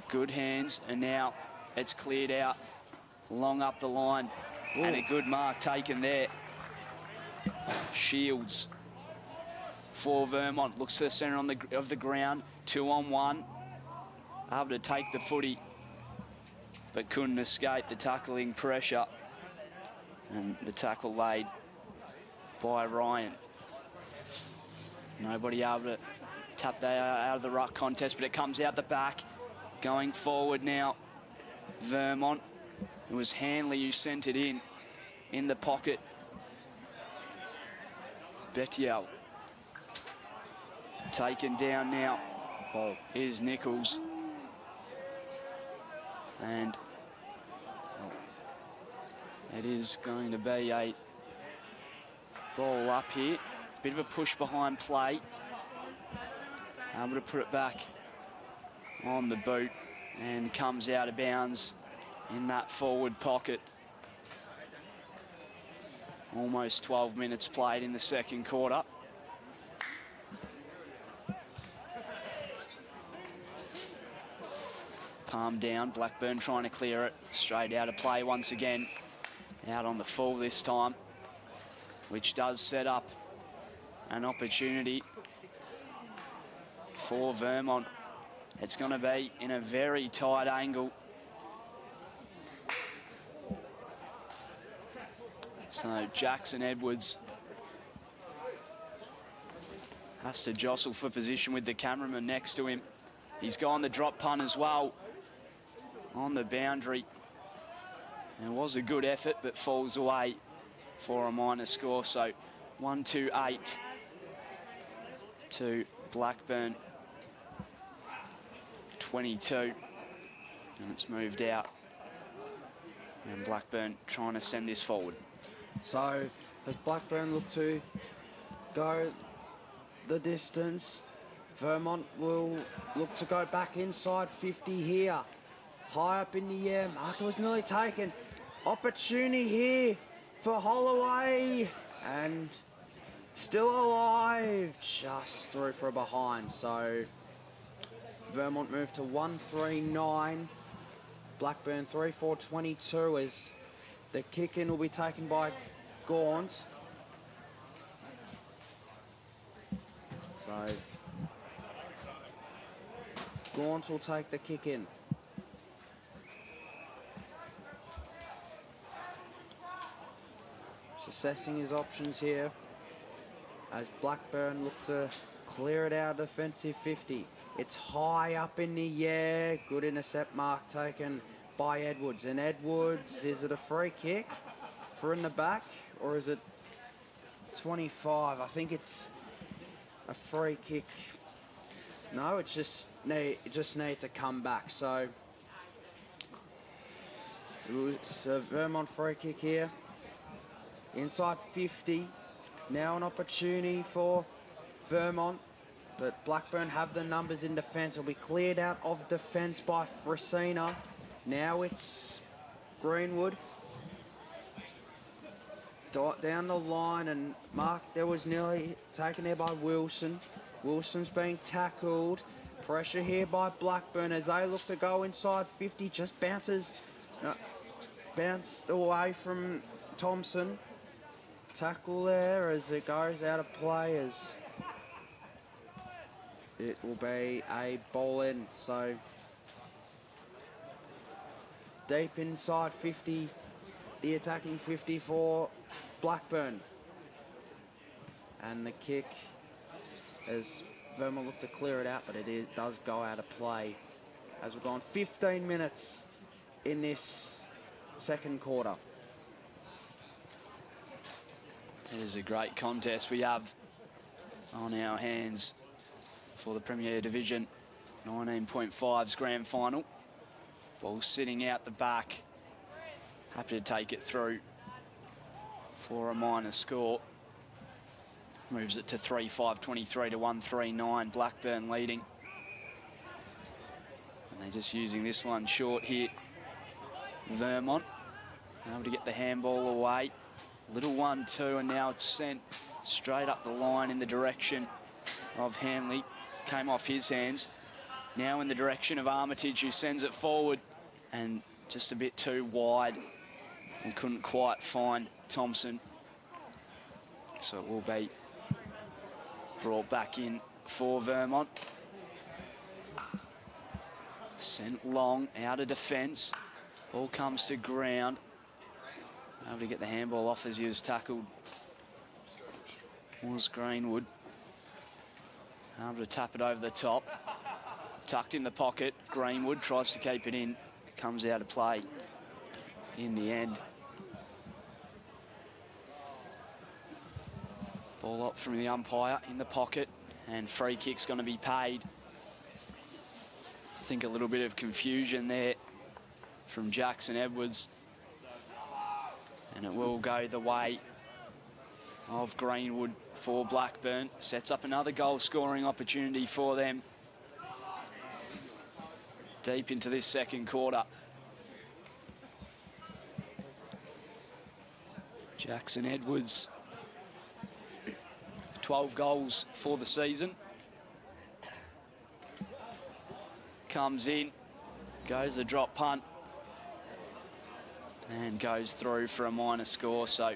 Good hands, and now it's cleared out. Long up the line. Ooh. And a good mark taken there. Shields for Vermont. Looks to the centre of the ground. 2-on-1. Able to take the footy, but couldn't escape the tackling pressure. And the tackle laid by Ryan. Nobody able to tap that out of the ruck contest, but it comes out the back. Going forward now, Vermont. It was Hanley who sent it in the pocket. Betial. Taken down now is Nichols. And it is going to be a ball up here. Bit of a push behind play. Able to put it back on the boot and comes out of bounds in that forward pocket. Almost 12 minutes played in the second quarter. Palm down, Blackburn trying to clear it. Straight out of play once again. Out on the full this time, which does set up an opportunity for Vermont. It's going to be in a very tight angle. So Jackson Edwards has to jostle for position with the cameraman next to him. He's gone the drop punt as well on the boundary. And it was a good effort, but falls away for a minor score. So 1-2-8 to Blackburn 22. And it's moved out. And Blackburn trying to send this forward. So as Blackburn look to go the distance, Vermont will look to go back inside 50 here. High up in the air, marker was nearly taken. Opportunity here for Holloway, and still alive, just through for a behind. So Vermont move to 1-3-9. Blackburn 3-4-22 as the kick in will be taken by Gaunt. So Gaunt will take the kick in. Assessing his options here as Blackburn look to clear it out defensive 50. It's high up in the air. Good intercept mark taken by Edwards. And Edwards, is it a free kick for in the back or is it 25? I think it's a free kick. No, it just needs to come back. So it's a Vermont free kick here. Inside 50, now an opportunity for Vermont, but Blackburn have the numbers in defence. It'll be cleared out of defence by Frasina. Now it's Greenwood. Down the line, and Mark, there was nearly taken there by Wilson. Wilson's being tackled. Pressure here by Blackburn as they look to go inside 50. Just bounced away from Thompson. Tackle there as it goes out of play, as it will be a ball in. So deep inside 50, the attacking 50 for Blackburn. And the kick as Vermont look to clear it out, but it does go out of play as we've gone 15 minutes in this second quarter. It is a great contest we have on our hands for the Premier Division 19.5's grand final. Ball sitting out the back. Happy to take it through for a minor score. Moves it to 3-5-23 to 1-3-9. Blackburn leading. And they're just using this one short here. Vermont able to get the handball away. Little 1-2, and now it's sent straight up the line in the direction of Hanley. Came off his hands. Now in the direction of Armitage, who sends it forward, and just a bit too wide and couldn't quite find Thompson. So it will be brought back in for Vermont. Sent long out of defence. Ball comes to ground. Able to get the handball off as he was tackled. Was Greenwood. Able to tap it over the top. Tucked in the pocket. Greenwood tries to keep it in. Comes out of play in the end. Ball up from the umpire in the pocket. And free kick's going to be paid. I think a little bit of confusion there from Jackson Edwards. And it will go the way of Greenwood for Blackburn. Sets up another goal-scoring opportunity for them. Deep into this second quarter. Jackson Edwards, 12 goals for the season. Comes in, goes the drop punt. And goes through for a minor score. So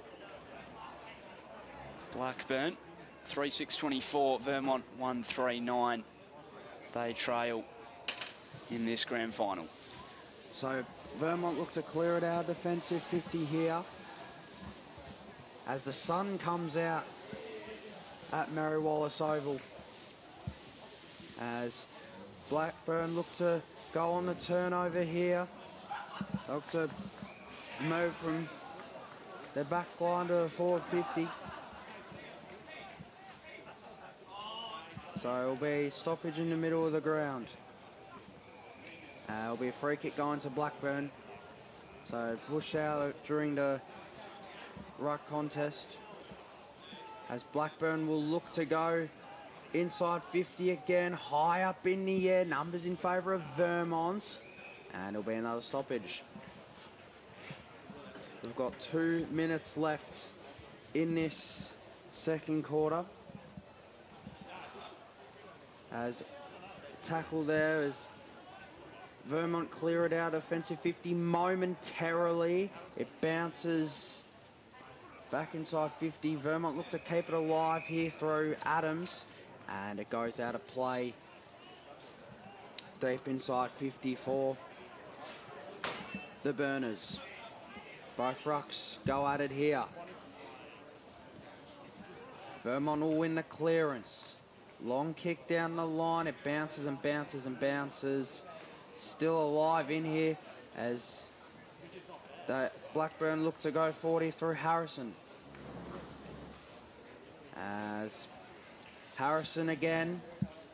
Blackburn 3-6-24, Vermont 1-3-9 they trail in this grand final. So Vermont look to clear it out defensive 50 here. As the sun comes out at Mary Wallace Oval. As Blackburn look to go on the turnover here. Look to move from the back line to the forward 50. So it'll be stoppage in the middle of the ground. It'll be a free kick going to Blackburn. So push out during the ruck contest. As Blackburn will look to go inside 50 again, high up in the air, numbers in favour of Vermont, and it'll be another stoppage. We've got 2 minutes left in this second quarter. As tackle there as Vermont clear it out offensive 50 momentarily. It bounces back inside 50. Vermont look to keep it alive here through Adams, and it goes out of play deep inside 50 for the Burners. Both rucks go at it here. Vermont will win the clearance. Long kick down the line. It bounces and bounces and bounces. Still alive in here as the Blackburn look to go 40 through Harrison. As Harrison again,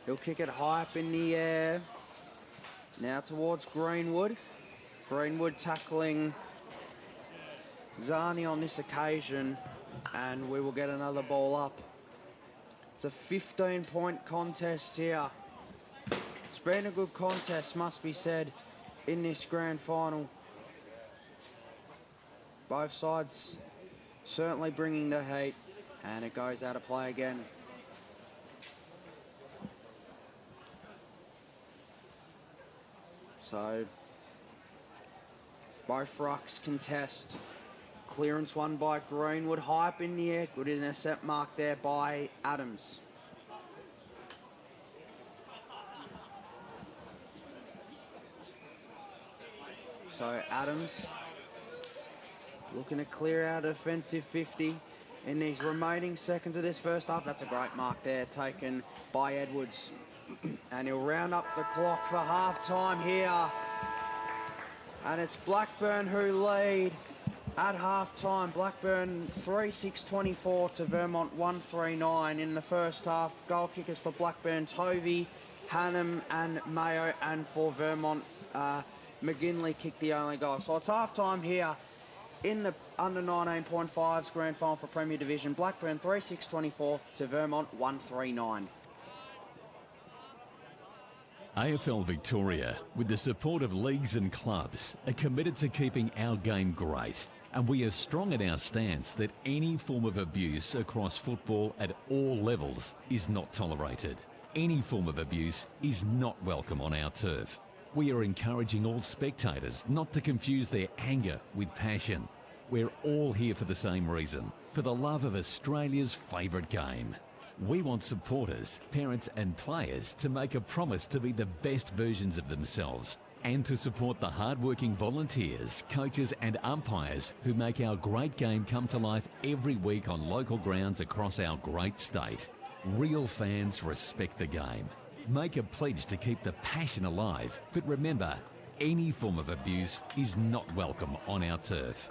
he'll kick it high up in the air. Now towards Greenwood. Greenwood tackling Zani on this occasion, and we will get another ball up. It's a 15-point contest here. It's been a good contest, must be said, in this grand final. Both sides certainly bringing the heat, and it goes out of play again. So both rucks contest. Clearance won by Greenwood, high up in the air. Good intercept mark there by Adams. So Adams looking to clear out offensive 50 in these remaining seconds of this first half. That's a great mark there taken by Edwards. And he'll round up the clock for half-time here. And it's Blackburn who lead at half-time. Blackburn 3-6-24 to Vermont 1-3-9 in the first half. Goal kickers for Blackburn, Tovey, Hannum and Mayo, and for Vermont, McGinley kicked the only goal. So it's half-time here in the under 19.5's grand final for Premier Division. Blackburn 3-6-24 to Vermont 1-3-9. AFL Victoria, with the support of leagues and clubs, are committed to keeping our game great. And we are strong in our stance that any form of abuse across football at all levels is not tolerated. Any form of abuse is not welcome on our turf. We are encouraging all spectators not to confuse their anger with passion. We're all here for the same reason, for the love of Australia's favourite game. We want supporters, parents and players to make a promise to be the best versions of themselves and to support the hard-working volunteers, coaches and umpires who make our great game come to life every week on local grounds across our great state. Real fans respect the game. Make a pledge to keep the passion alive, but remember, any form of abuse is not welcome on our turf.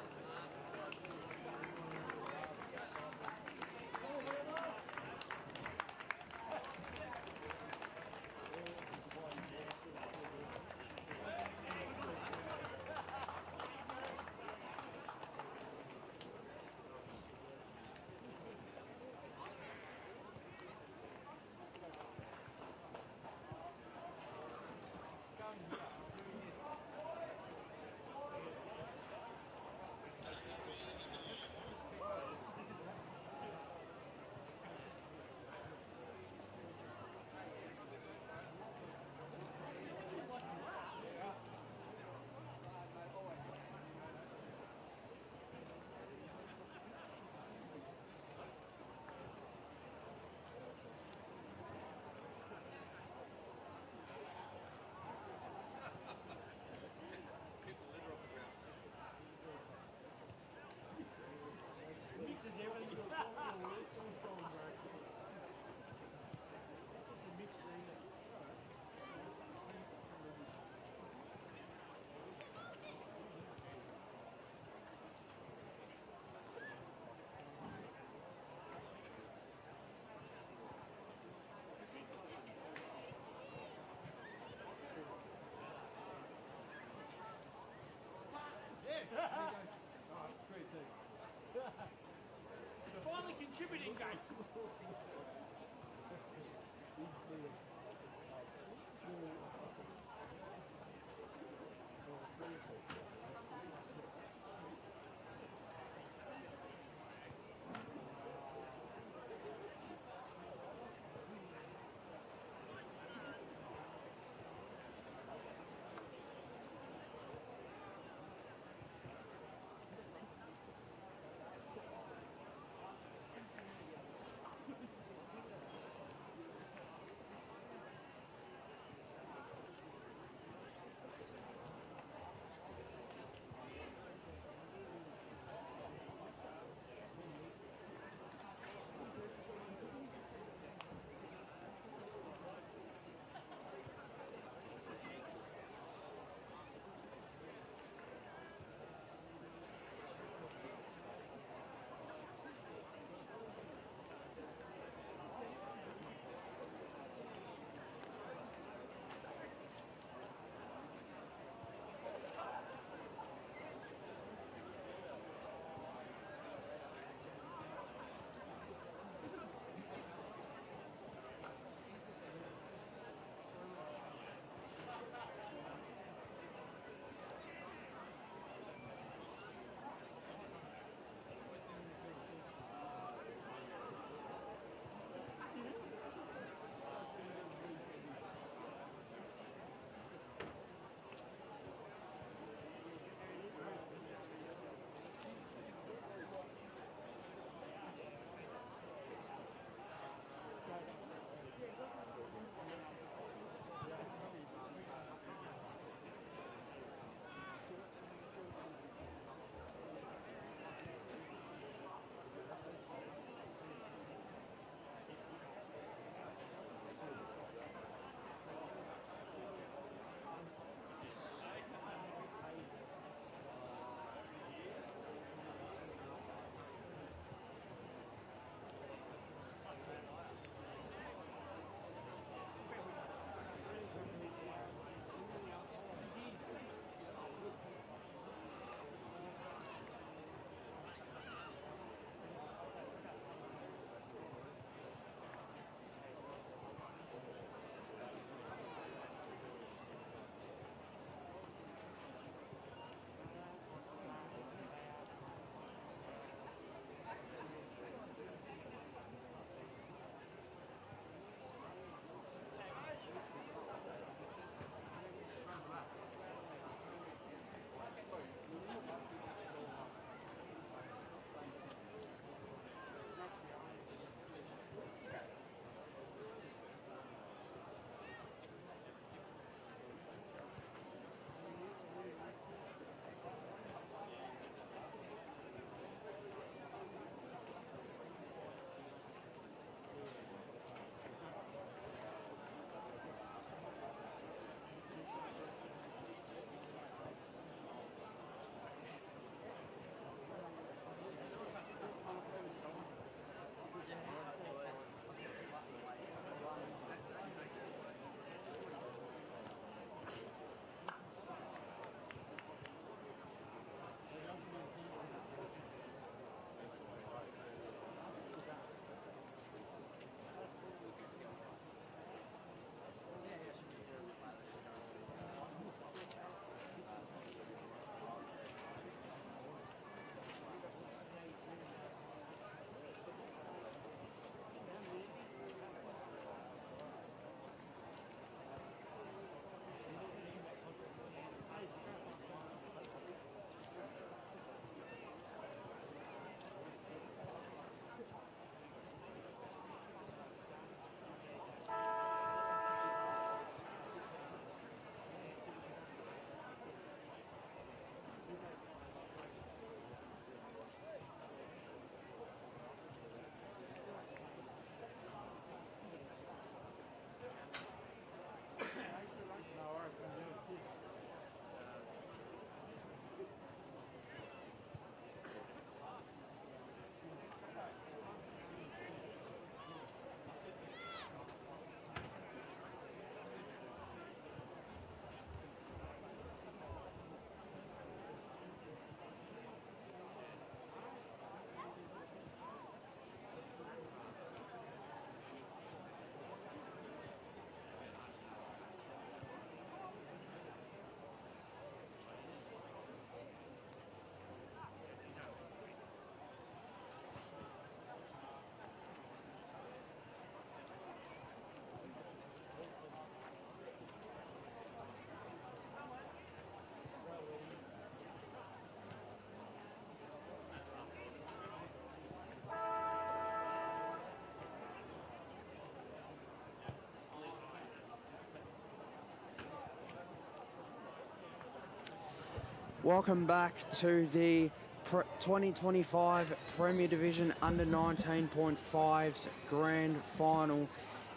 Welcome back to the 2025 Premier Division Under 19.5's Grand Final.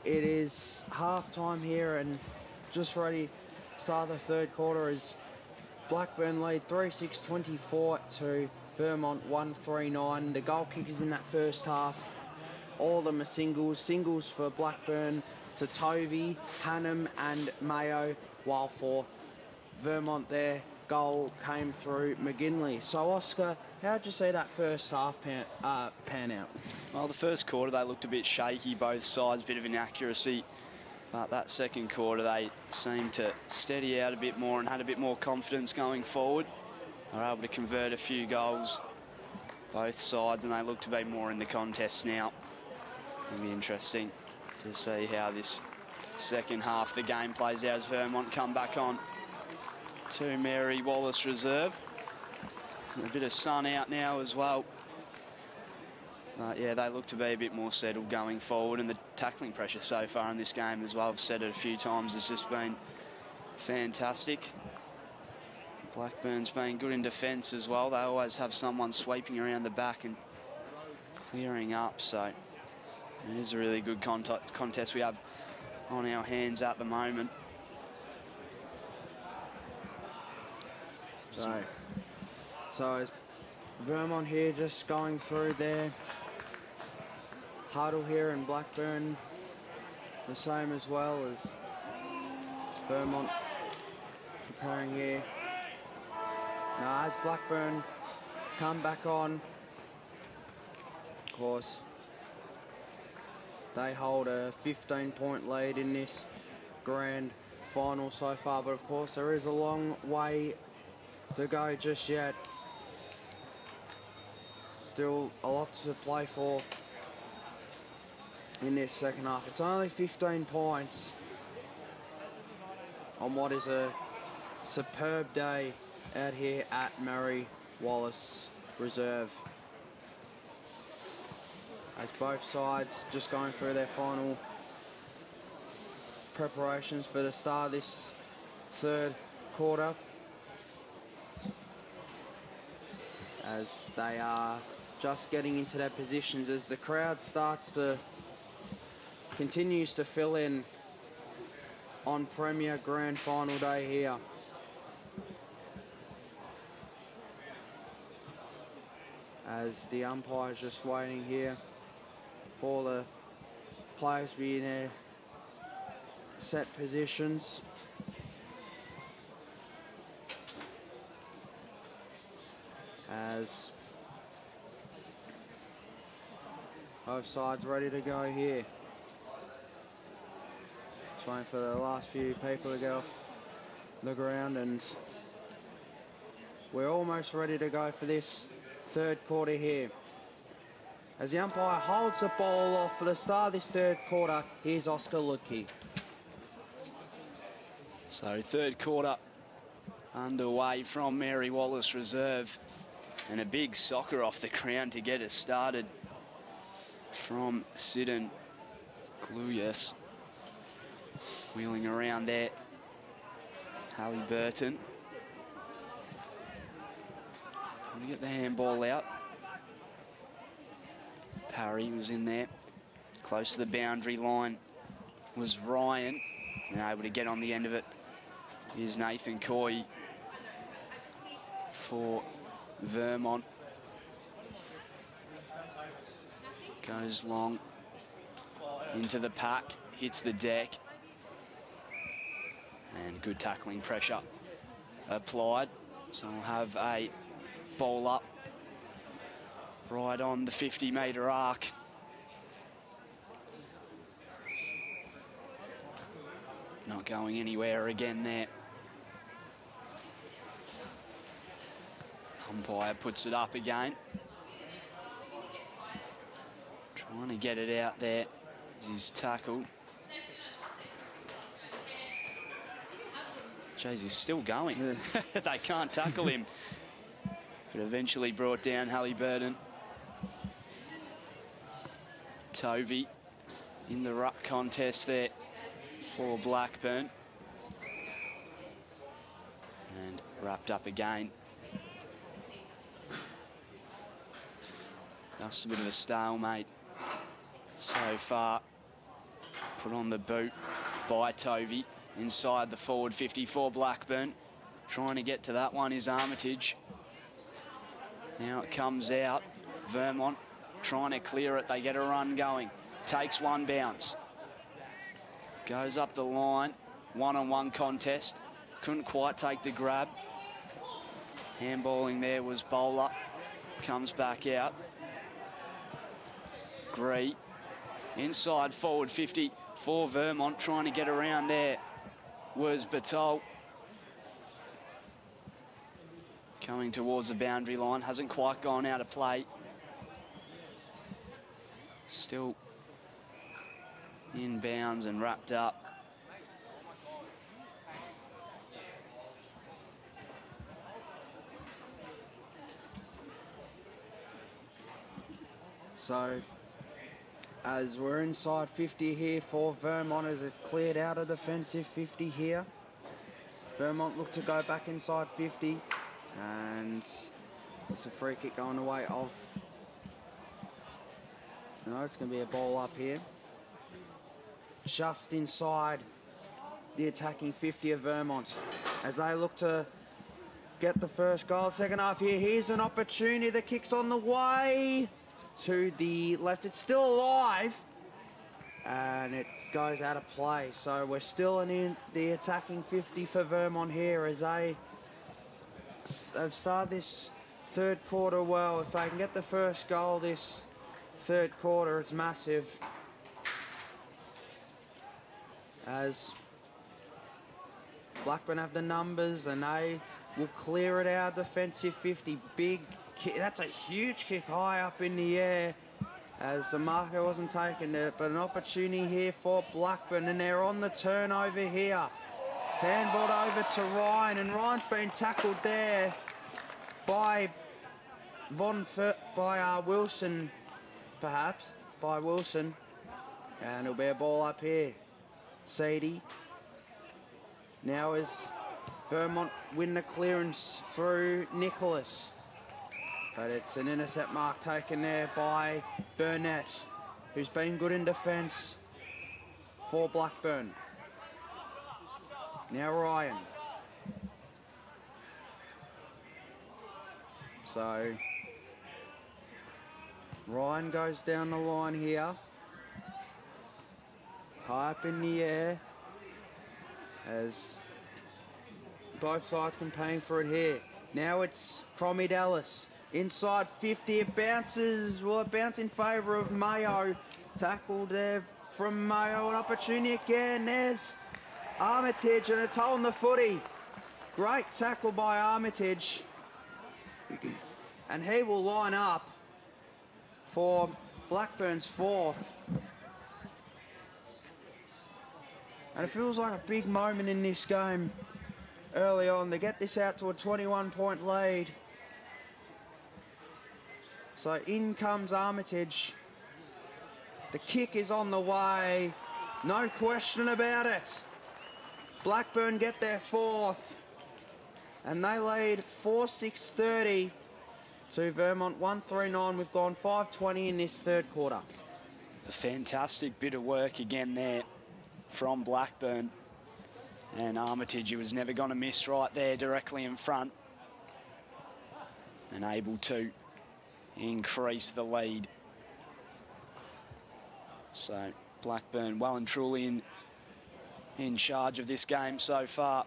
It is half time here and just ready to start the third quarter as Blackburn lead 3-6-24 to Vermont 1-3-9. The goal kickers in that first half, all of them are singles. Singles for Blackburn to Tovey, Hannum and Mayo, while for Vermont their goal came through McGinley. So Oscar, how'd you see that first half pan out? Well, the first quarter they looked a bit shaky, both sides, bit of inaccuracy. But that second quarter they seemed to steady out a bit more and had a bit more confidence going forward. They were able to convert a few goals, both sides, and they look to be more in the contest now. It'll be interesting to see how this second half the game plays out as Vermont come back on to Mary Wallace reserve. A bit of sun out now as well. Yeah, they look to be a bit more settled going forward, and the tackling pressure so far in this game as well, I've said it a few times, has just been fantastic. Blackburn's been good in defence as well. They always have someone sweeping around the back and clearing up, so it is a really good contest we have on our hands at the moment. So is Vermont here just going through their huddle here, and Blackburn the same as well as Vermont preparing here. Now as Blackburn come back on, of course, they hold a 15-point lead in this grand final so far, but of course there is a long way to go just yet. Still a lot to play for in this second half. It's only 15 points on what is a superb day out here at Mary Wallace Reserve, as both sides just going through their final preparations for the start of this third quarter, as they are just getting into their positions as the crowd continues to fill in on Premier Grand Final day here. As the umpire's just waiting here for the players to be in their set positions. As both sides ready to go here. Just waiting for the last few people to get off the ground, and we're almost ready to go for this third quarter here. As the umpire holds the ball off for the start of this third quarter, here's Oscar Ludke. So third quarter underway from Mary Wallace Reserve, and a big soccer off the ground to get us started from Sidon Gluyas. Wheeling around there, Hallie Burton. Trying to get the handball out. Parry was in there. Close to the boundary line was Ryan, and able to get on the end of it. Here's Nathan Coy for Vermont. Goes long into the pack, hits the deck, and good tackling pressure applied. So we'll have a ball up right on the 50-metre arc. Not going anywhere again there. Umpire puts it up again. Trying to get it out there. He's tackled. Jeez, he's still going. They can't tackle him. But eventually brought down Hallie Burton. Tovey in the ruck contest there for Blackburn. And wrapped up again Just a bit of a stalemate so far. Put on the boot by Tovey. Inside the forward 50 for Blackburn. Trying to get to that one is Armitage. Now it comes out. Vermont trying to clear it. They get a run going. Takes one bounce. Goes up the line. One-on-one contest. Couldn't quite take the grab. Handballing there was Bowler. Comes back out. Gree. Inside forward 50 for Vermont. Trying to get around there was Batol. Coming towards the boundary line. Hasn't quite gone out of play. Still in bounds and wrapped up. So, as we're inside 50 here for Vermont, as it cleared out a defensive 50 here. Vermont look to go back inside 50, and it's a free kick going away off. No, it's going to be a ball up here. Just inside the attacking 50 of Vermont, as they look to get the first goal. Second half here, here's an opportunity. The kick's on the way to the left. It's still alive, and it goes out of play. So we're still in the attacking 50 for Vermont here, as they have started this third quarter well. If they can get the first goal this third quarter, it's massive, as Blackburn have the numbers and they will clear it out. Defensive 50, big kick. That's a huge kick high up in the air, as the marker wasn't taken there, but an opportunity here for Blackburn, and they're on the turnover here. Handballed over to Ryan, and Ryan's been tackled there by Wilson, perhaps, by Wilson, and it'll be a ball up here. Sadie. Now as Vermont win the clearance through Nicholas. But it's an intercept mark taken there by Burnett, who's been good in defence for Blackburn. Now Ryan. So Ryan goes down the line here. High up in the air, as both sides campaign for it here. Now it's Cromie Dallas. Inside 50, it bounces. Will it bounce in favour of Mayo? Tackled there from Mayo. An opportunity again. There's Armitage, and it's holding the footy. Great tackle by Armitage. And he will line up for Blackburn's fourth. And it feels like a big moment in this game early on to get this out to a 21-point lead. So in comes Armitage. The kick is on the way. No question about it. Blackburn get their fourth. And they lead 4-6-30 to Vermont 1-3-9. We've gone 5-20 in this third quarter. A fantastic bit of work again there from Blackburn. And Armitage, who was never going to miss right there directly in front, and able to increase the lead. So Blackburn well and truly in charge of this game so far.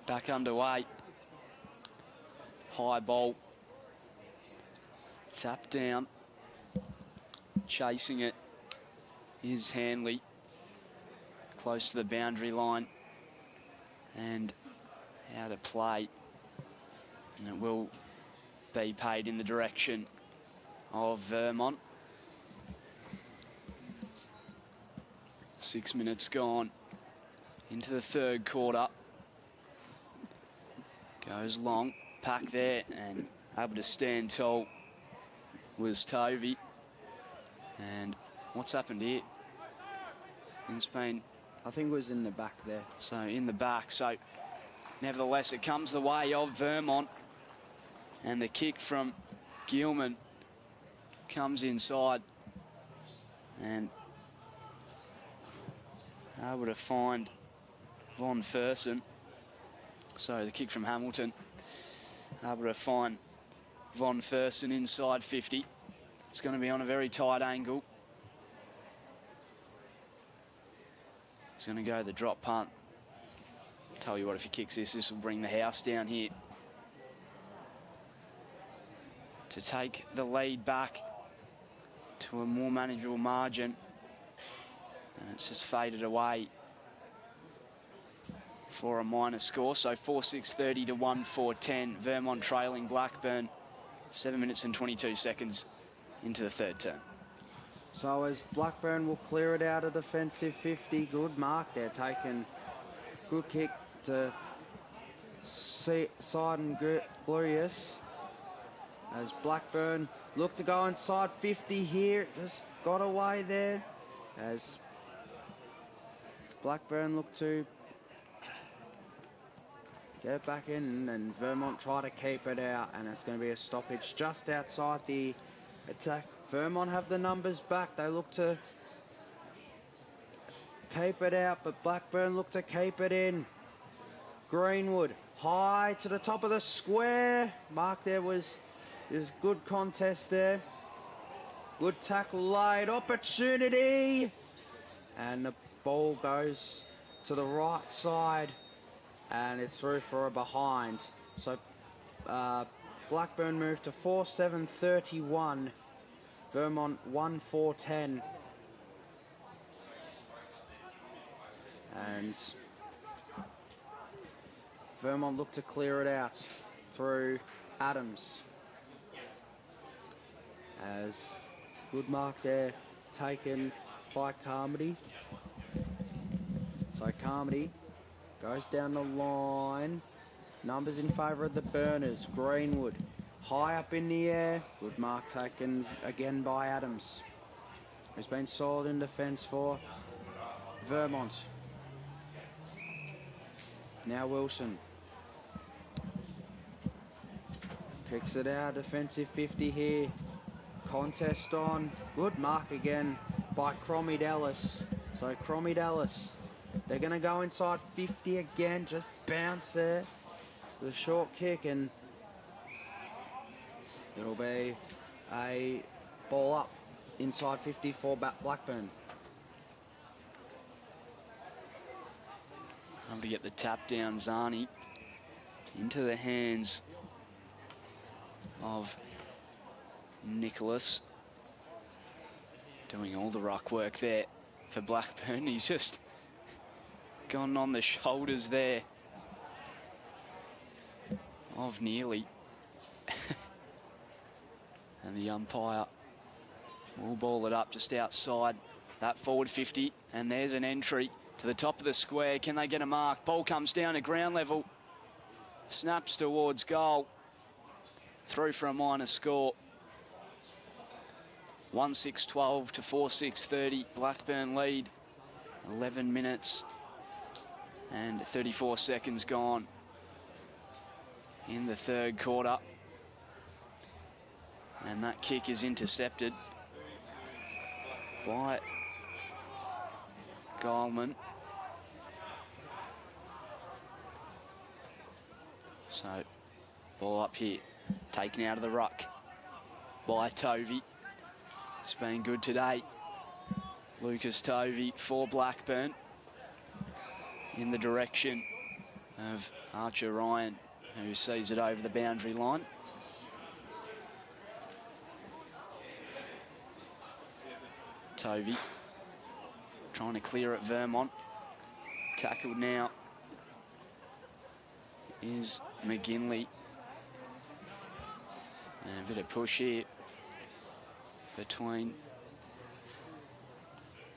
Back underway. High ball. Tap down. Chasing it is Hanley. Close to the boundary line. And out of play. And it will be paid in the direction of Vermont. 6 minutes gone into the third quarter. Goes long, pack there, and able to stand tall was Tovey. And what's happened here? In Spain, I think it was in the back there. So in the back. So nevertheless, it comes the way of Vermont. And the kick from Gilman comes inside. And able to find Von Fersen. So the kick from Hamilton. Able to find Von Fersen inside 50. It's going to be on a very tight angle. He's going to go the drop punt. Tell you what, if he kicks this, this will bring the house down here. To take the lead back to a more manageable margin. And it's just faded away for a minor score. So 4-6-30 to 1-4-10. Vermont trailing Blackburn. 7 minutes and 22 seconds into the third term. So as Blackburn will clear it out of defensive 50, good mark there, taking good kick to side and glorious. As Blackburn look to go inside 50 here, just got away there. As Blackburn look to get back in, and Vermont try to keep it out, and it's going to be a stoppage just outside the attack. Vermont have the numbers back. They look to keep it out, but Blackburn look to keep it in. Greenwood high to the top of the square. Mark there was good contest there. Good tackle laid, opportunity. And the ball goes to the right side and it's through for a behind. So Blackburn moved to 4-7-31. Vermont 1-4-10. And Vermont looked to clear it out through Adams. As good mark there taken by Carmody. So Carmody goes down the line. Numbers in favour of the Burners. Greenwood high up in the air. Good mark taken again by Adams, who's been solid in defence for Vermont. Now Wilson kicks it out, defensive 50 here. Contest on. Good mark again by Cromie Dallas. So Cromie Dallas, they're going to go inside 50 again. Just bounce there. The short kick, and it'll be a ball up inside 50 for Blackburn. Time to get the tap down, Zani, into the hands of Nicholas. Doing all the ruck work there for Blackburn. He's just gone on the shoulders there of Nearly. And the umpire will ball it up just outside that forward 50. And there's an entry to the top of the square. Can they get a mark? Ball comes down at ground level. Snaps towards goal. Through for a minor score. 1-6-12 to 4-6-30. Blackburn lead. 11 minutes and 34 seconds gone in the third quarter. And that kick is intercepted by Goldman. So, ball up here, taken out of the ruck by Tovey. It's been good today. Lucas Tovey for Blackburn in the direction of Archer Ryan, who sees it over the boundary line. Tovey trying to clear at Vermont. Tackled now is McGinley. And a bit of push here between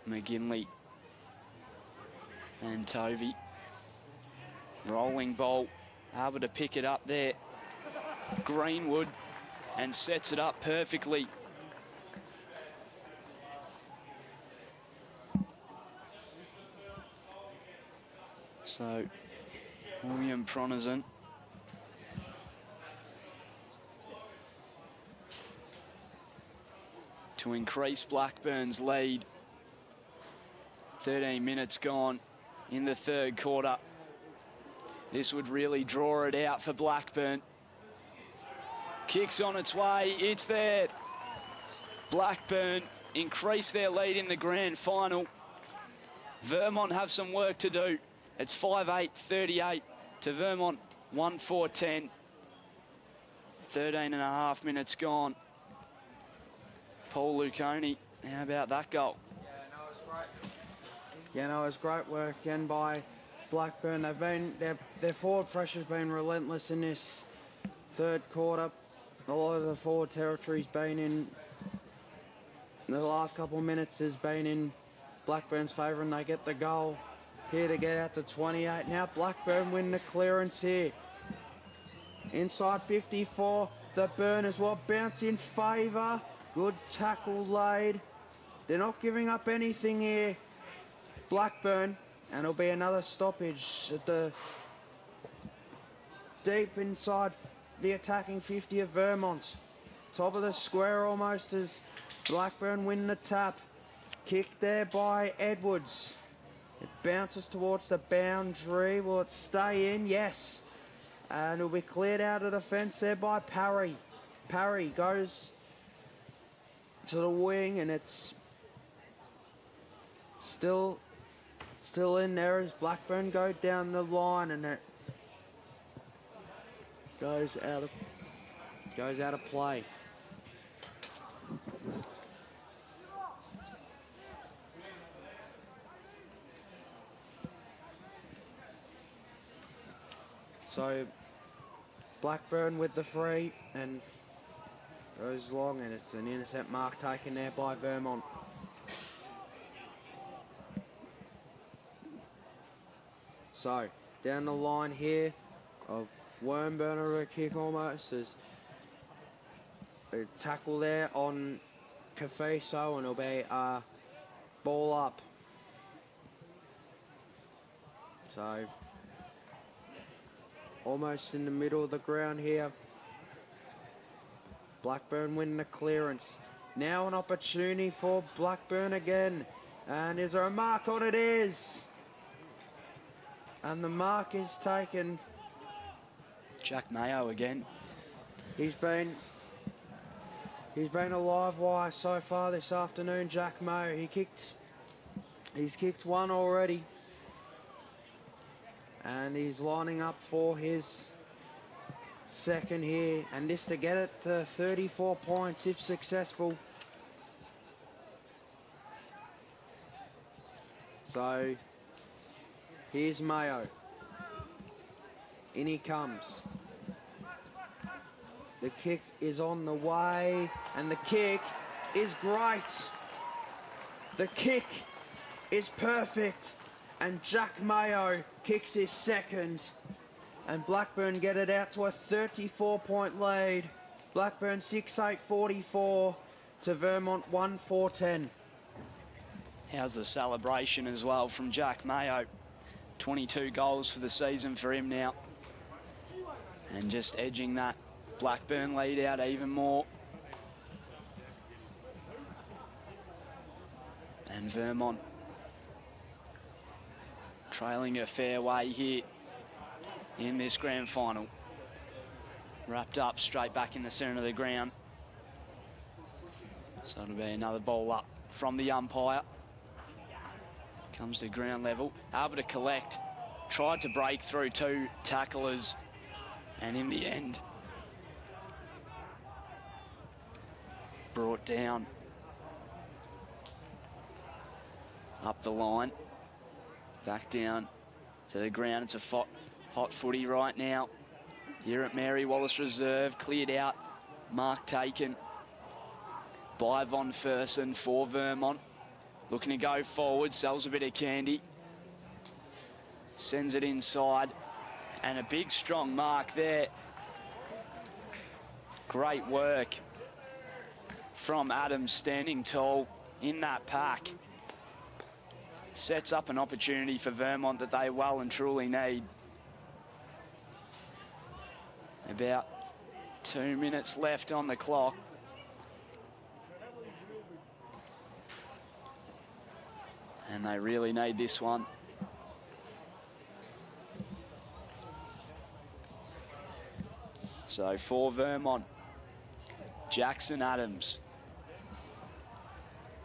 McGinley and Tovey. Rolling ball, able to pick it up there. Greenwood, and sets it up perfectly. So William Pronizan to increase Blackburn's lead. 13 minutes gone in the third quarter. This would really draw it out for Blackburn. Kick's on its way, it's there. Blackburn increase their lead in the grand final. Vermont have some work to do. It's 5-8-38 to Vermont 1-4-10. 13.5 minutes gone. Paul Luconi, how about that goal? Yeah, no, it was great. Yeah, no, it was great work again by Blackburn. Their forward pressure's been relentless in this third quarter. A lot of the forward territory's been in the last couple of minutes has been in Blackburn's favour, and they get the goal here to get out to 28. Now Blackburn win the clearance here. Inside 54, the Burners will bounce in favour. Good tackle laid. They're not giving up anything here, Blackburn, and it'll be another stoppage at the deep inside the attacking 50 of Vermont. Top of the square almost as Blackburn win the tap. Kick there by Edwards. It bounces towards the boundary. Will it stay in? Yes. And it'll be cleared out of the fence there by Parry. Parry goes to the wing, and it's still in there as Blackburn go down the line, and it goes out of play. So Blackburn with the free and goes long, and it's an intercept mark taken there by Vermont. So down the line here of Wormburner, a kick almost. There's a tackle there on Cafiso, and it'll be a ball up. So almost in the middle of the ground here. Blackburn win the clearance. Now an opportunity for Blackburn again. And is there a mark on it? Is. And the mark is taken. Jack Mayo again. He's been a live wire so far this afternoon, Jack Mayo. He's kicked one already. And he's lining up for his second here, and this to get it to 34 points if successful. So here's Mayo. In he comes. The kick is on the way, and the kick is great. The kick is perfect, and Jack Mayo kicks his second, and Blackburn get it out to a 34-point lead. Blackburn 6-8-44 to Vermont 1-4-10. How's the celebration as well from Jack Mayo? 22 goals for the season for him now, and just edging that Blackburn lead out even more. And Vermont trailing a fair way here in this grand final. Wrapped up straight back in the centre of the ground. So it'll be another ball up from the umpire. Comes to ground level, able to collect. Tried to break through two tacklers, and in the end brought down. Up the line, back down to the ground. It's a hot footy right now here at Mary Wallace Reserve. Cleared out, mark taken by Von Fersen for Vermont. Looking to go forward, sells a bit of candy, sends it inside, and a big strong mark there. Great work from Adams, standing tall in that pack. Sets up an opportunity for Vermont that they well and truly need. About 2 minutes left on the clock. And they really need this one. So for Vermont, Jackson Adams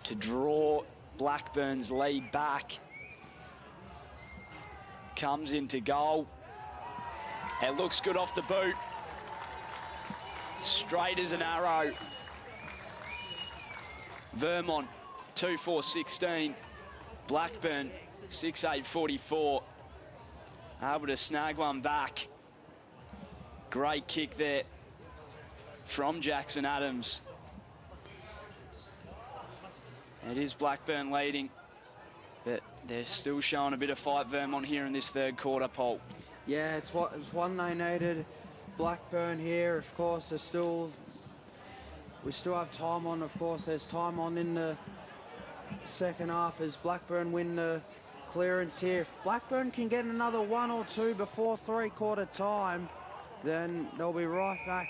to draw Blackburn's lead back. Comes into goal. It looks good off the boot. Straight as an arrow. Vermont 2-4-16. Blackburn 6-8-44. Able to snag one back. Great kick there from Jackson Adams. It is Blackburn leading, but they're still showing a bit of fight, Vermont, here in this third quarter, Paul. Yeah, it's one they needed. Blackburn here, of course, we still have time on. Of course, there's time on in the second half as Blackburn win the clearance here. If Blackburn can get another 1 or 2 before three-quarter time, then they'll be right back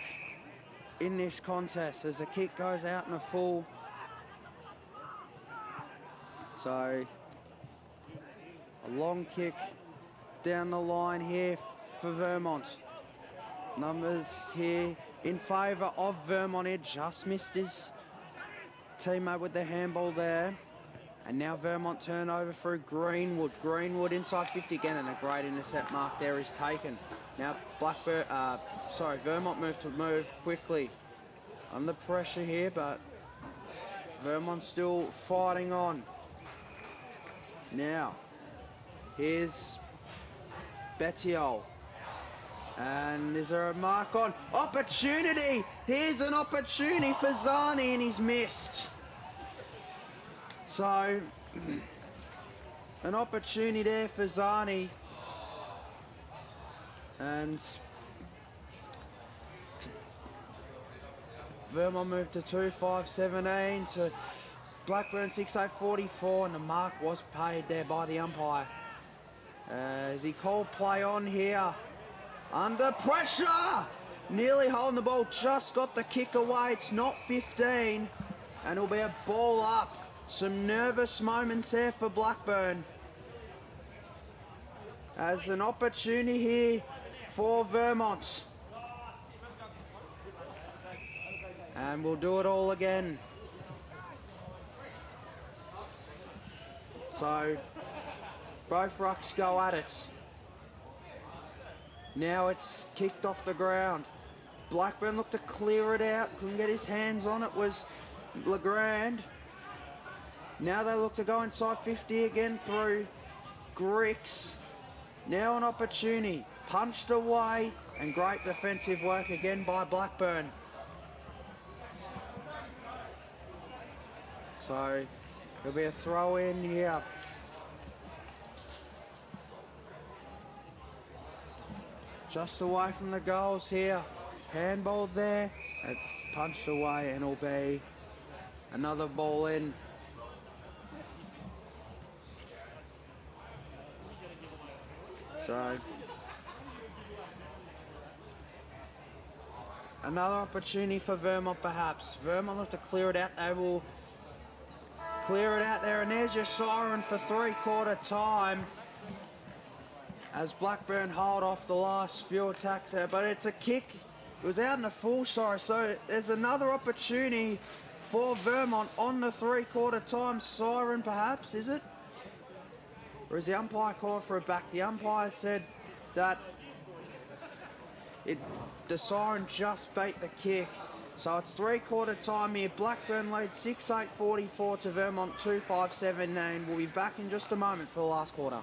in this contest as the kick goes out in a full. So a long kick down the line here for Vermont. Numbers here in favour of Vermont. It just missed his teammate with the handball there. And now Vermont turnover through Greenwood. Greenwood inside 50 again, and a great intercept mark there is taken. Now Vermont move quickly. Under pressure here, but Vermont still fighting on. Now, here's Bettiol. And is there a mark on? Opportunity! Here's an opportunity for Zani, and he's missed. So, an opportunity there for Zani. And Vermont moved to 2-5-17 to Blackburn 6-8-44, and the mark was paid there by the umpire. As he called play on here. Under pressure! Nearly holding the ball, just got the kick away. It's not 15, and it'll be a ball up. Some nervous moments there for Blackburn. As an opportunity here for Vermont. And we'll do it all again. So, both rucks go at it. Now it's kicked off the ground. Blackburn looked to clear it out. Couldn't get his hands on it, was Legrand. Now they look to go inside 50 again through Grix. Now an opportunity. Punched away, and great defensive work again by Blackburn. So there'll be a throw in here. Just away from the goals here. Handball there. It's punched away, and it'll be another ball in. So another opportunity for Vermont perhaps. Vermont look to clear it out. They will clear it out there, and there's your siren for three-quarter time as Blackburn hold off the last few attacks there. But it's a kick. It was out in the full, sorry. So there's another opportunity for Vermont on the three-quarter time siren perhaps, is it? Or is the umpire calling for a back? The umpire said that the siren just beat the kick. So it's three-quarter time here. Blackburn lead 6-8-44 to Vermont 2-5-17. We'll be back in just a moment for the last quarter.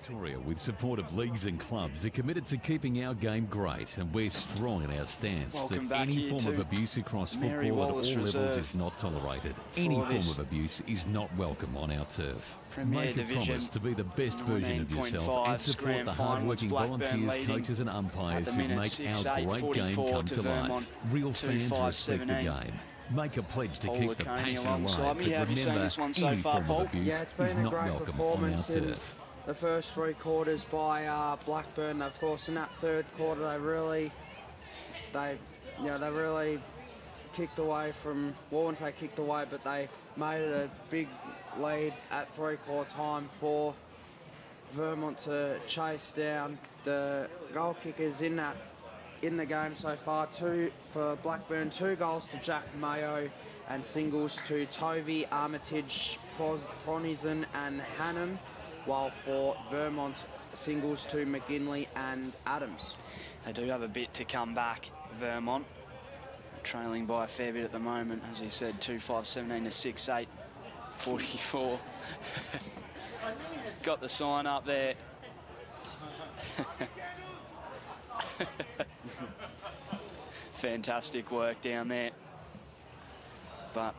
Victoria, with support of leagues and clubs, are committed to keeping our game great, and we're strong in our stance Welcome that back any here form to of abuse across Mary football at all Wallace levels Reserve is not tolerated. Any for form this of abuse is not welcome on our turf. Premier Make a Division promise to be the best version of yourself and 19.5's support grand the finals. hard-working Blackburn volunteers, leading coaches and at umpires the who minute, make 6-8, our great game 44 come to to Vermont, life. Real fans 2-5, respect the 17. game. Make a pledge to Paul keep the Lucconi passion alongside alive, me. but How have you seen remember, this one so any far, form Paul? of abuse Yeah, it's is been a not great welcome on our performance in turf. the first 3 quarters by Blackburn. Of course, in that third quarter, they really kicked away from. Well, I wouldn't say kicked away, but they made it a big lead at 3-quarter time for Vermont to chase down the goal kickers in the game so far. 2 for Blackburn, 2 goals to Jack Mayo and singles to Tovey, Armitage, Pronison and Hannum, while for Vermont, singles to McGinley and Adams. They do have a bit to come back, Vermont. Trailing by a fair bit at the moment, as we said, 2-5, 17 to 6-8, 44. Got the sign up there. Fantastic work down there. But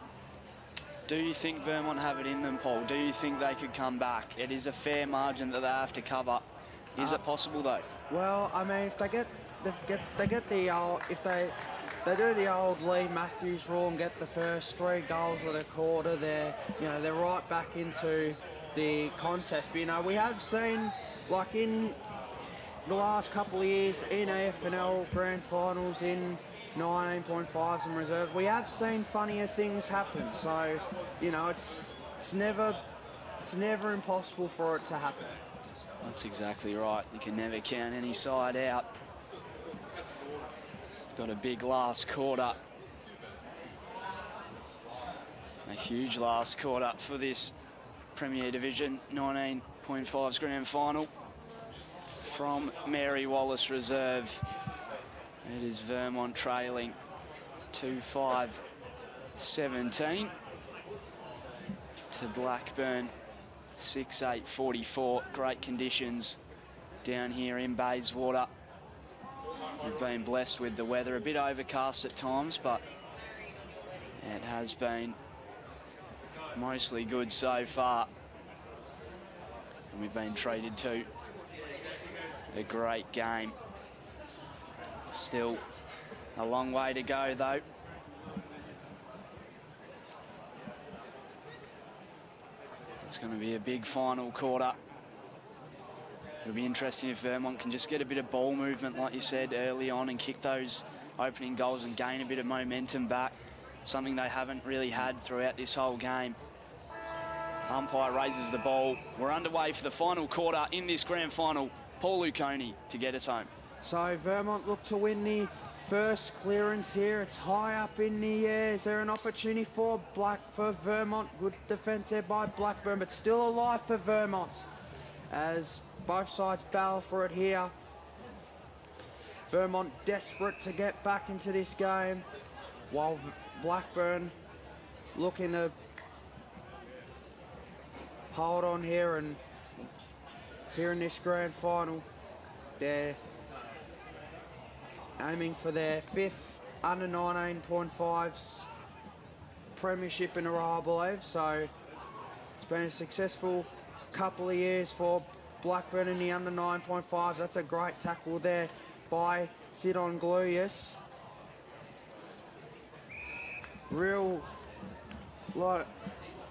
do you think Vermont have it in them, Paul? Do you think they could come back? It is a fair margin that they have to cover. Is it possible though? Well, I mean, if they get the old, if they do the old Lee Matthews rule and get the first 3 goals of the quarter, they're right back into the contest. But we have seen, like in the last couple of years in EFNL grand finals, in 19.5's and reserve, we have seen funnier things happen. So, it's never impossible for it to happen. That's exactly right. You can never count any side out. Got a big last quarter. A huge last quarter for this Premier Division 19.5's grand final from Mary Wallace Reserve. It is Vermont trailing 2-5, 17 to Blackburn 6-8, 44. Great conditions down here in Bayswater. We've been blessed with the weather, a bit overcast at times, but it has been mostly good so far. And we've been treated to a great game. Still a long way to go though. It's going to be a big final quarter. It'll be interesting if Vermont can just get a bit of ball movement, like you said, early on and kick those opening goals and gain a bit of momentum back. Something they haven't really had throughout this whole game. Umpire raises the ball. We're underway for the final quarter in this grand final. Paul Lucconi to get us home. So Vermont look to win the first clearance here. It's high up in the air. Is there an opportunity for Vermont? Good defence there by Blackburn, but still alive for Vermont as both sides battle for it here. Vermont desperate to get back into this game, while Blackburn looking to hold on here, and here in this grand final, they're aiming for their 5th under 19.5's premiership in a row, I believe. So it's been a successful couple of years for Blackburn in the under 9.5. That's a great tackle there by Sidon Gluyas. Real lot of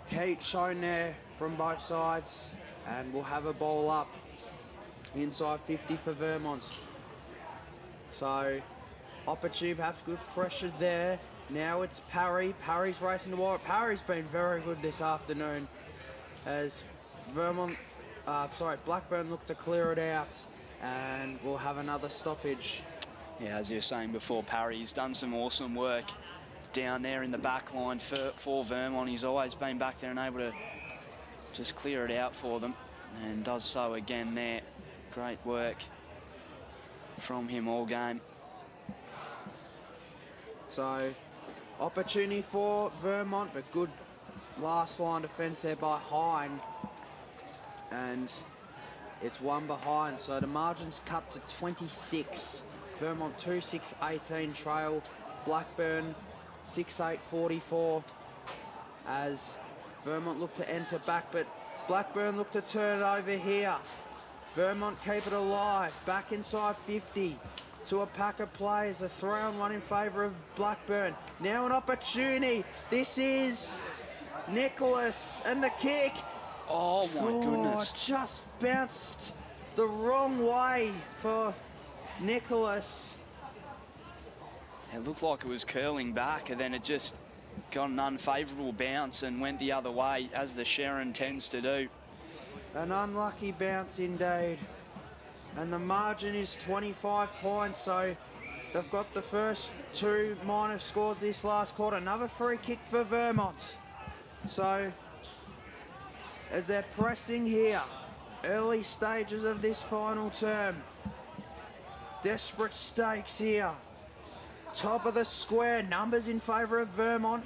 heat shown there from both sides, and we'll have a ball up inside 50 for Vermont. So opportunity, perhaps good pressure there. Now it's Parry. Parry's racing the wire. Parry's been very good this afternoon as Blackburn look to clear it out, and we'll have another stoppage. Yeah, as you were saying before, Parry's done some awesome work down there in the back line for Vermont. He's always been back there and able to just clear it out for them, and does so again there. Great work from him all game. So opportunity for Vermont, but good last line defence there by Hine, and It's one behind, so the margin's cut to 26. Vermont 2-6-18 trail. Blackburn 6-8-44 as Vermont look to enter back, but Blackburn look to turn it over here. Vermont keep it alive, back inside 50 to a pack of players. A 3-on-1 in favour of Blackburn. Now an opportunity. This is Nicholas and the kick. Oh my goodness. Just bounced the wrong way for Nicholas. It looked like it was curling back, and then it just got an unfavourable bounce and went the other way, as the Sharon tends to do. An unlucky bounce indeed. And the margin is 25 points, so they've got the first two minor scores this last quarter. Another free kick for Vermont. So, as they're pressing here, early stages of this final term, desperate stakes here. Top of the square, numbers in favour of Vermont,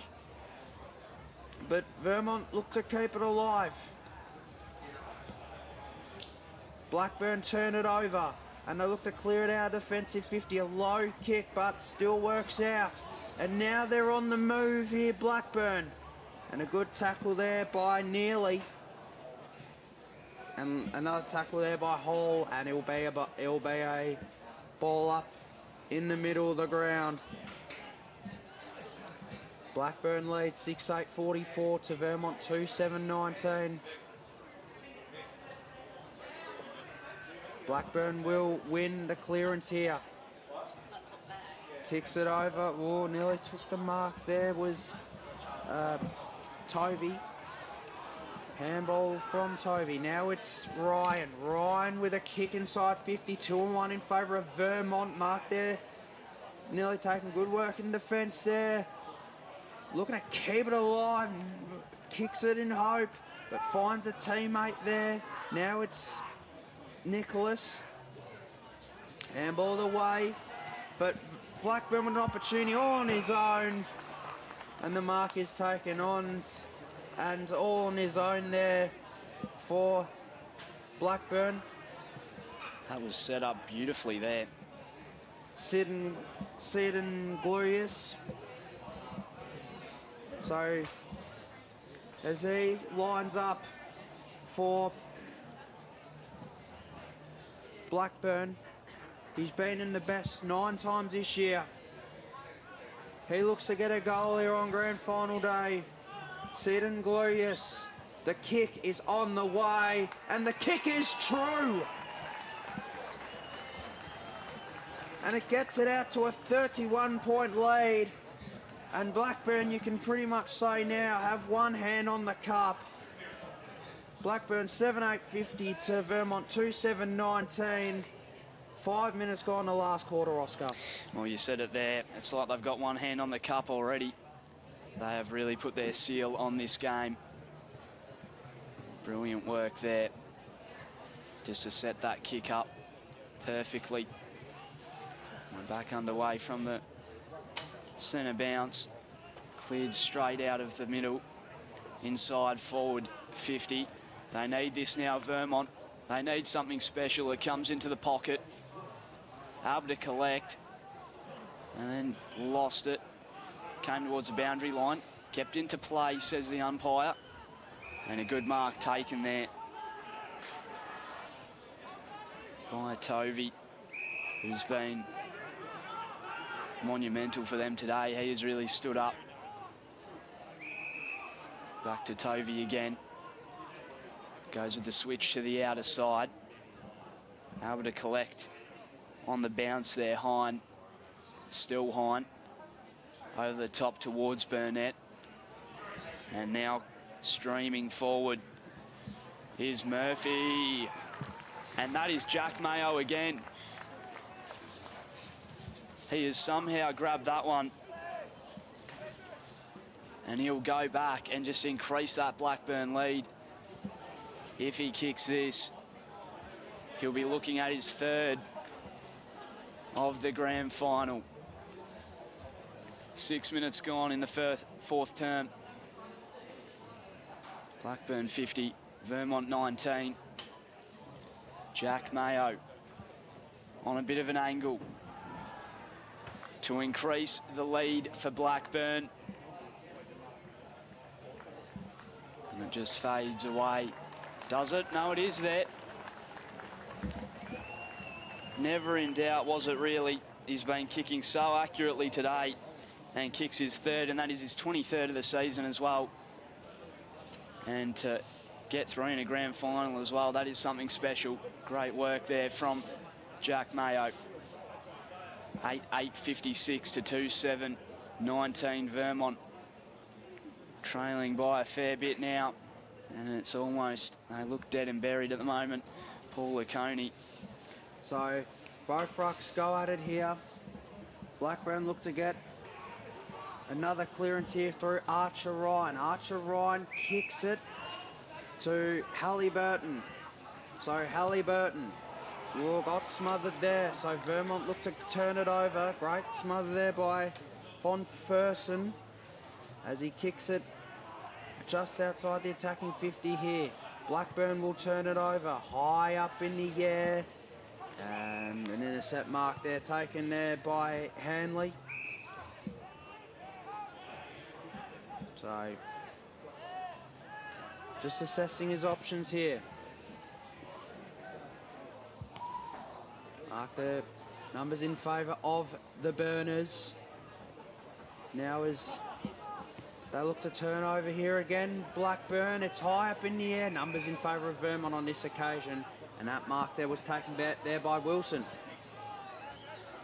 but Vermont look to keep it alive. Blackburn turn it over, and they look to clear it out of defensive 50. A low kick, but still works out. And now they're on the move here, Blackburn. And a good tackle there by Neely. And another tackle there by Hall, and it'll be a ball up in the middle of the ground. Blackburn leads 6-8-44 to Vermont 2-7-19. Blackburn will win the clearance here. Kicks it over. Oh, nearly took the mark there. Was Tovey. Handball from Tovey. Now it's Ryan. Ryan with a kick inside 50. 2-1 in favour of Vermont. Mark there. Nearly taking good work in defence there. Looking to keep it alive. Kicks it in hope, but finds a teammate there. Now it's Nicholas. Handballed away, but Blackburn with an opportunity on his own. And the mark is taken on, and all on his own there for Blackburn. That was set up beautifully there. Sid and Glorious. So as he lines up for Blackburn, he's been in the best 9 times this year. He looks to get a goal here on grand final day. Sid and Glorious. The kick is on the way, and the kick is true. And it gets it out to a 31-point lead. And Blackburn, you can pretty much say now, have one hand on the cup. Blackburn 7-8-50 to Vermont 2-7-19. 5 minutes gone the last quarter, Oscar. Well, you said it there. It's like they've got one hand on the cup already. They have really put their seal on this game. Brilliant work there. Just to set that kick up perfectly. We're back underway from the centre bounce. Cleared straight out of the middle. Inside forward 50. They need this now, Vermont. They need something special. It comes into the pocket. Able to collect. And then lost it. Came towards the boundary line. Kept into play, says the umpire. And a good mark taken there by Tovey, who's been monumental for them today. He has really stood up. Back to Tovey again. Goes with the switch to the outer side. Able to collect on the bounce there, Hine. Still Hine. Over the top towards Burnett. And now streaming forward is Murphy. And that is Jack Mayo again. He has somehow grabbed that one. And he'll go back and just increase that Blackburn lead. If he kicks this, he'll be looking at his 3rd of the grand final. 6 minutes gone in the 4th term. Blackburn 50, Vermont 19. Jack Mayo on a bit of an angle to increase the lead for Blackburn. And it just fades away. Does it? No, it is there. Never in doubt, was it really? He's been kicking so accurately today and kicks his third, and that is his 23rd of the season as well. And to get through in a grand final as well, that is something special. Great work there from Jack Mayo. 8.56 to 2.7.19 Vermont. Trailing by a fair bit now, and it's almost, they look dead and buried at the moment. Paul Laconey. So both rucks go at it here. Blackburn look to get another clearance here through Archer Ryan. Archer Ryan kicks it to Halliburton. So Halliburton got smothered there. So Vermont look to turn it over. Great smother there by Von Fersen as he kicks it just outside the attacking 50 here. Blackburn will turn it over high up in the air. And an intercept mark there taken there by Hanley. So just assessing his options here. Mark the numbers in favour of the Burners. Now as they look to turn over here again, Blackburn, it's high up in the air. Numbers in favour of Vermont on this occasion. And that mark there was taken there by Wilson.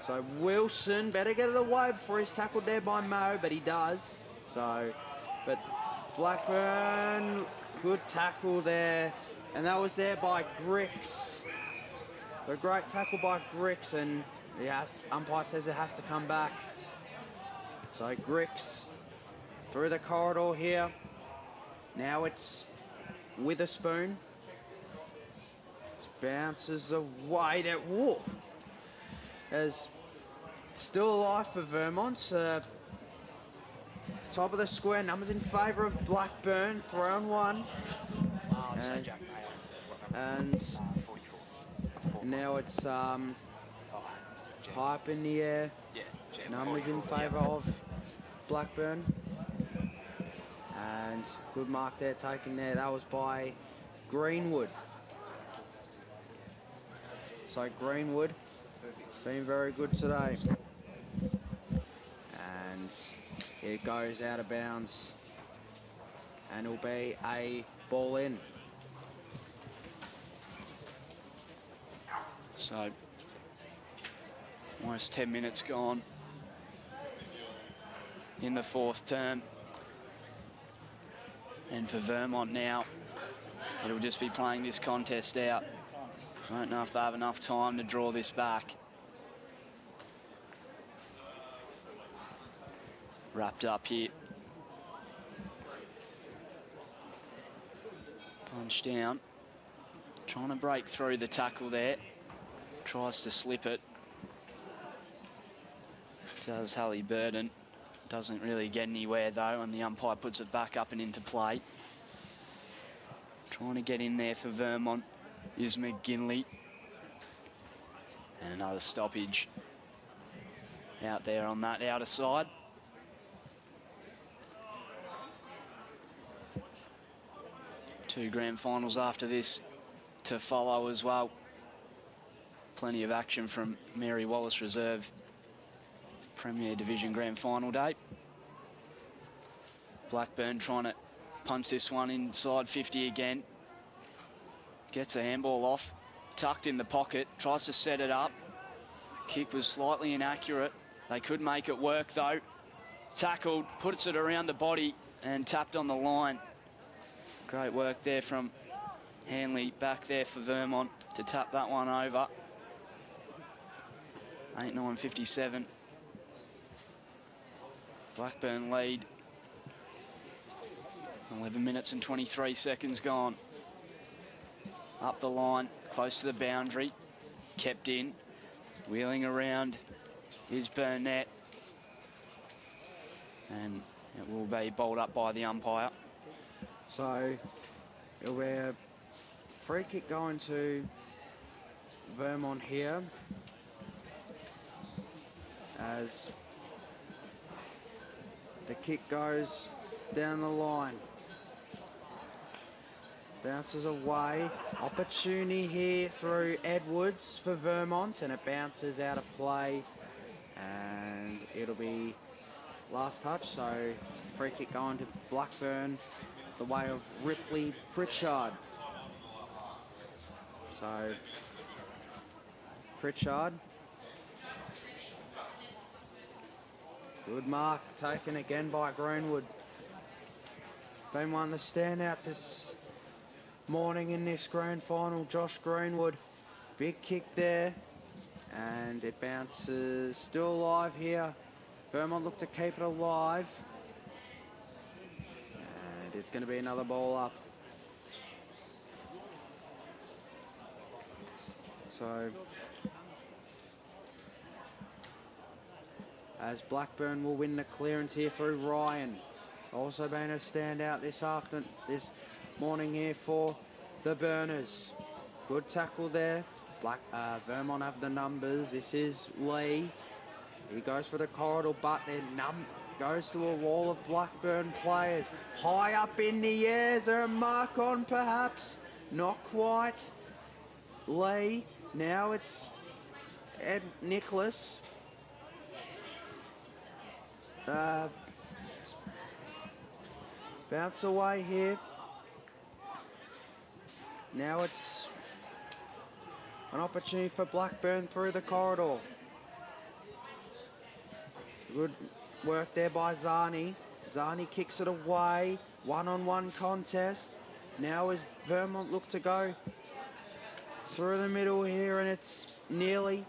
So Wilson better get it away before he's tackled there by Mo, but he does. So, but Blackburn, good tackle there. And that was there by Grix. A great tackle by Grix, and yes, umpire says it has to come back. So Grix through the corridor here. Now it's Witherspoon. Bounces away. That whoop. As still alive for Vermont. Top of the square. Numbers in favour of Blackburn. 3-on-1. And now it's high up in the air. Numbers in favour of Blackburn. And good mark there taken there. That was by Greenwood. So Greenwood been very good today. And it goes out of bounds. And it'll be a ball in. So almost 10 minutes gone in the fourth term. And for Vermont now, it'll just be playing this contest out. I don't know if they have enough time to draw this back. Wrapped up here. Punch down. Trying to break through the tackle there. Tries to slip it. Does Halliburton. Doesn't really get anywhere though, and the umpire puts it back up and into play. Trying to get in there for Vermont is McGinley. And another stoppage out there on that outer side. Two grand finals after this to follow as well. Plenty of action from Mary Wallace Reserve Premier Division Grand Final day. Blackburn trying to punch this one inside 50 again. Gets a handball off, tucked in the pocket, tries to set it up. Kick was slightly inaccurate. They could make it work though. Tackled, puts it around the body and tapped on the line. Great work there from Hanley back there for Vermont to tap that one over. 8.9.57. Blackburn lead. 11 minutes and 23 seconds gone. Up the line, close to the boundary. Kept in. Wheeling around is Burnett. And it will be bowled up by the umpire. So it'll be a free kick going to Vermont here as the kick goes down the line. Bounces away. Opportunity here through Edwards for Vermont, and it bounces out of play. And it'll be last touch, so free kick going to Blackburn, the way of Ripley Pritchard. So Pritchard. Good mark taken again by Greenwood. Been one of the standouts this morning in this grand final, Josh Greenwood. Big kick there, and it bounces, still alive here. Vermont look to keep it alive, and it's going to be another ball up. So as Blackburn will win the clearance here through Ryan. Also been a standout this morning here for the Burners. Good tackle there. Vermont have the numbers. This is Lee. He goes for the corridor, but then goes to a wall of Blackburn players. High up in the air. Is there a mark on perhaps? Not quite. Lee. Now it's Ed Nicholas. Bounce away here. Now it's an opportunity for Blackburn through the corridor. Good work there by Zani. Zani kicks it away. One-on-one contest. Now as Vermont look to go through the middle here, and it's nearly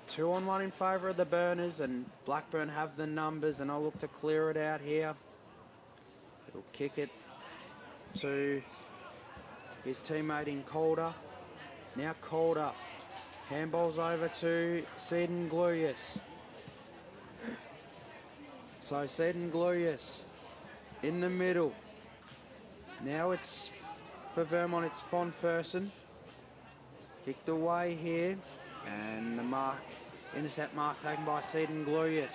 2-on-1 in favour of the Burners, and Blackburn have the numbers, and I'll look to clear it out here. He'll kick it to his teammate in Calder. Now Calder. Handball's over to Seddon Gluyas. So Seddon Gluyas in the middle. Now it's for Vermont, it's Von Fersen. Kicked away here, and the intercept mark taken by Seddon Gluyas.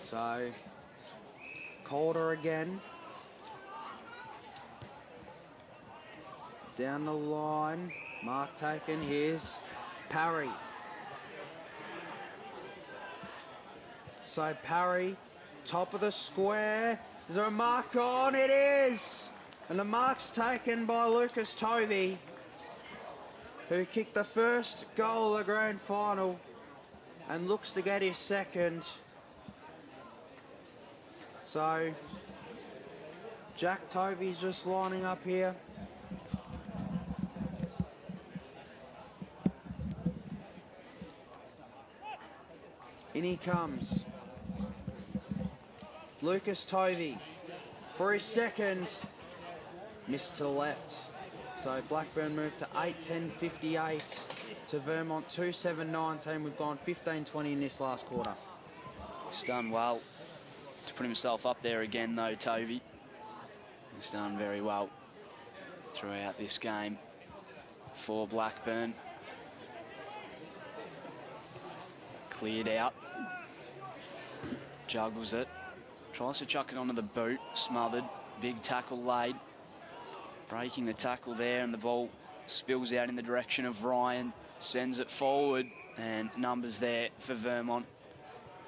So Calder again. Down the line, mark taken. Here's Parry. So Parry, top of the square. Is there a mark on? It is! And the mark's taken by Lucas Tovey, who kicked the first goal of the grand final and looks to get his second. So Jack Tovey's just lining up here. In he comes. Lucas Tovey for his second. Missed to the left. So Blackburn moved to 8-10-58 to Vermont 2-7-19. We've gone 15-20 in this last quarter. He's done well to put himself up there again though, Tovey. He's done very well throughout this game for Blackburn. Cleared out. Juggles it. Tries to chuck it onto the boot. Smothered. Big tackle laid. Breaking the tackle there, and the ball spills out in the direction of Ryan. Sends it forward, and numbers there for Vermont.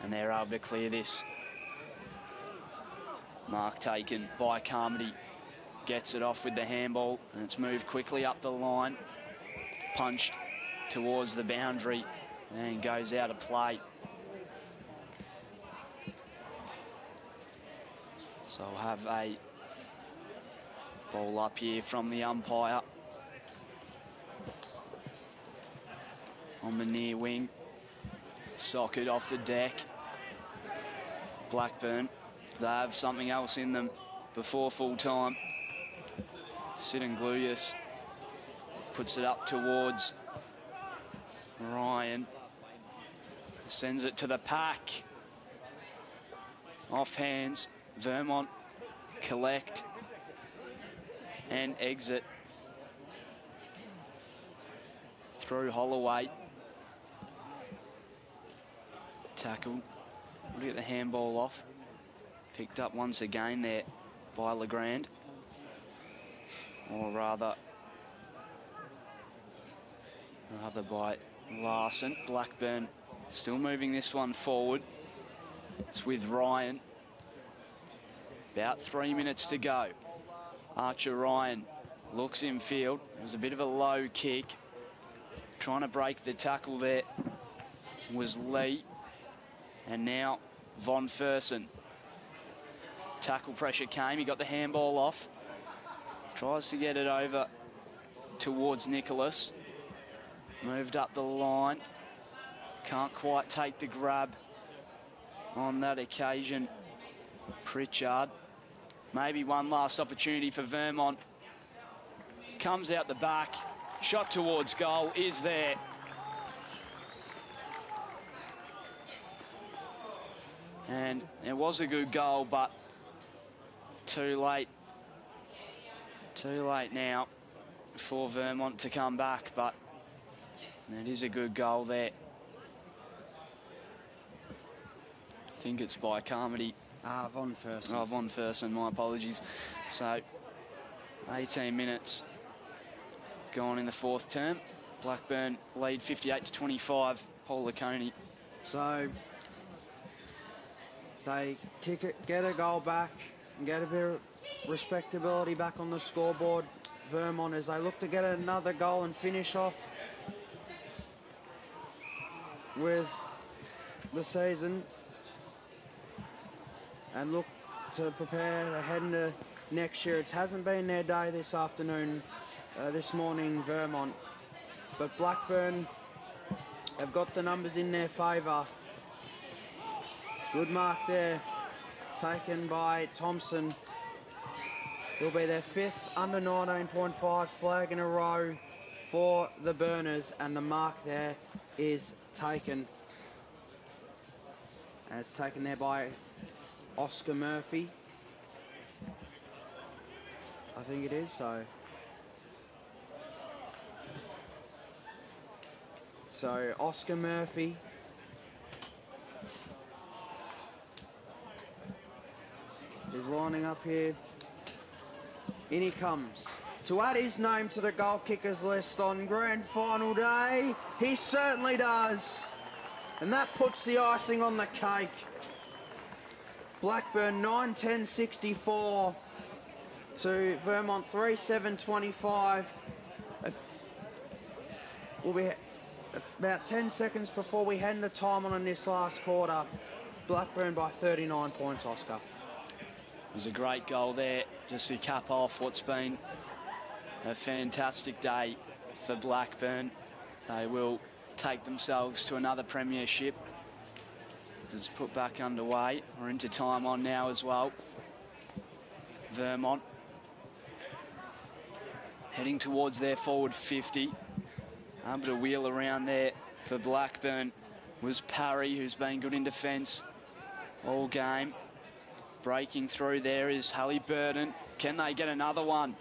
And they're able to clear this. Mark taken by Carmody. Gets it off with the handball, and it's moved quickly up the line. Punched towards the boundary, and goes out of play. So we'll have a ball up here from the umpire on the near wing. Socket off the deck. Blackburn, they have something else in them before full time. Seddon Gluyas puts it up towards Ryan. Sends it to the pack. Off hands. Vermont collect and exit through Holloway. Tackled. We'll get the handball off. Picked up once again there by Legrand. Or rather by Larson. Blackburn still moving this one forward. It's with Ryan. About 3 minutes to go. Archer Ryan looks in field. It was a bit of a low kick. Trying to break the tackle there was Lee. And now Von Fersen. Tackle pressure came. He got the handball off. Tries to get it over towards Nicholas. Moved up the line. Can't quite take the grab on that occasion. Pritchard. Maybe one last opportunity for Vermont. Comes out the back. Shot towards goal is there. And it was a good goal, but too late. Too late now for Vermont to come back, but it is a good goal there. I think it's by Carmody. Von Fersen. Oh, Von Fersen, my apologies. So, 18 minutes gone in the fourth term. Blackburn lead 58-25, Paul Laconi. So, they kick it, get a goal back, and get a bit of respectability back on the scoreboard. Vermont, as they look to get another goal and finish off with the season and look to prepare to head into next year. It hasn't been their day this afternoon, this morning, Vermont, but Blackburn have got the numbers in their favour. Good mark there, taken by Thompson. It'll be their fifth under 19.5's flag in a row for the Burners, and the mark there is taken. And it's taken there by Oscar Murphy. I think it is, so Oscar Murphy is lining up here. In he comes to add his name to the goal kickers list on grand final day. He certainly does. And that puts the icing on the cake. Blackburn 9-10-64 to Vermont 3-7-25. We'll be about 10 seconds before we hand the time on in this last quarter. Blackburn by 39 points, Oscar. It was a great goal there, just to cap off what's been a fantastic day for Blackburn. They will take themselves to another premiership. It's put back underway. We're into time on now as well. Vermont heading towards their forward 50. Able to wheel around there for Blackburn was Parry, who's been good in defence all game. Breaking through there is Halliburton. Can they get another one?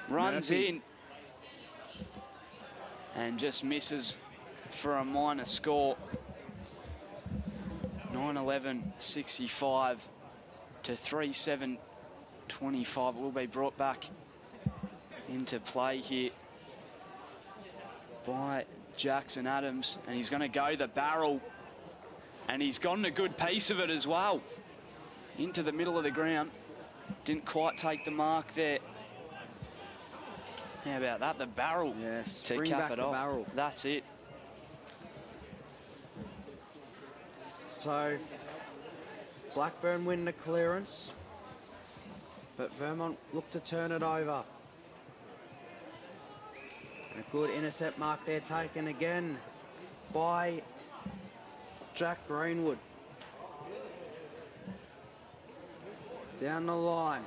Runs Murphy in and just misses for a minor score. 9-11-65 to 3-7-25. Will be brought back into play here by Jackson Adams, and he's going to go the barrel, and he's gotten a good piece of it as well. Into the middle of the ground. Didn't quite take the mark there. How about that? The barrel, yes, to bring cap back it the off. barrel. That's it. So Blackburn win the clearance, but Vermont look to turn it over. And a good intercept mark there taken again by Jack Greenwood. Down the line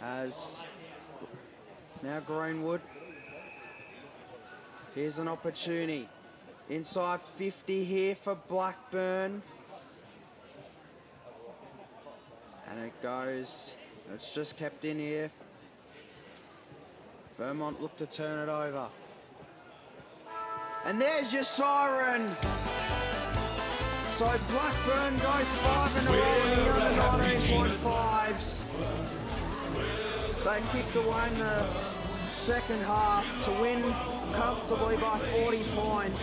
as now Greenwood. Here's an opportunity. Inside 50 here for Blackburn. And it goes, it's just kept in here. Vermont look to turn it over. And there's your siren. So Blackburn goes 5 in a row in the under 19.5's. They kicked away in the second half to win comfortably by 40 points.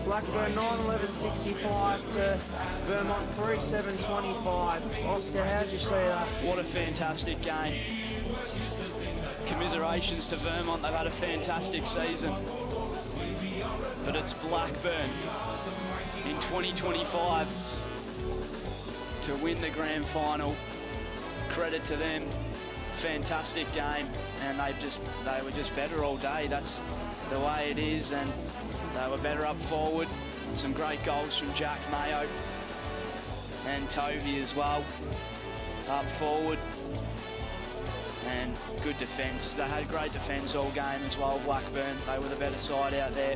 Blackburn 9-11-65 to Vermont 3-7-25. Oscar, how did you see that? What a fantastic game. Commiserations to Vermont, they've had a fantastic season. But it's Blackburn in 2025 to win the grand final. Credit to them. Fantastic game, and they were just better all day. That's the way it is, and they were better up forward. Some great goals from Jack Mayo and Tovey as well up forward, and good defence. They had great defence all game as well. Blackburn, they were the better side out there,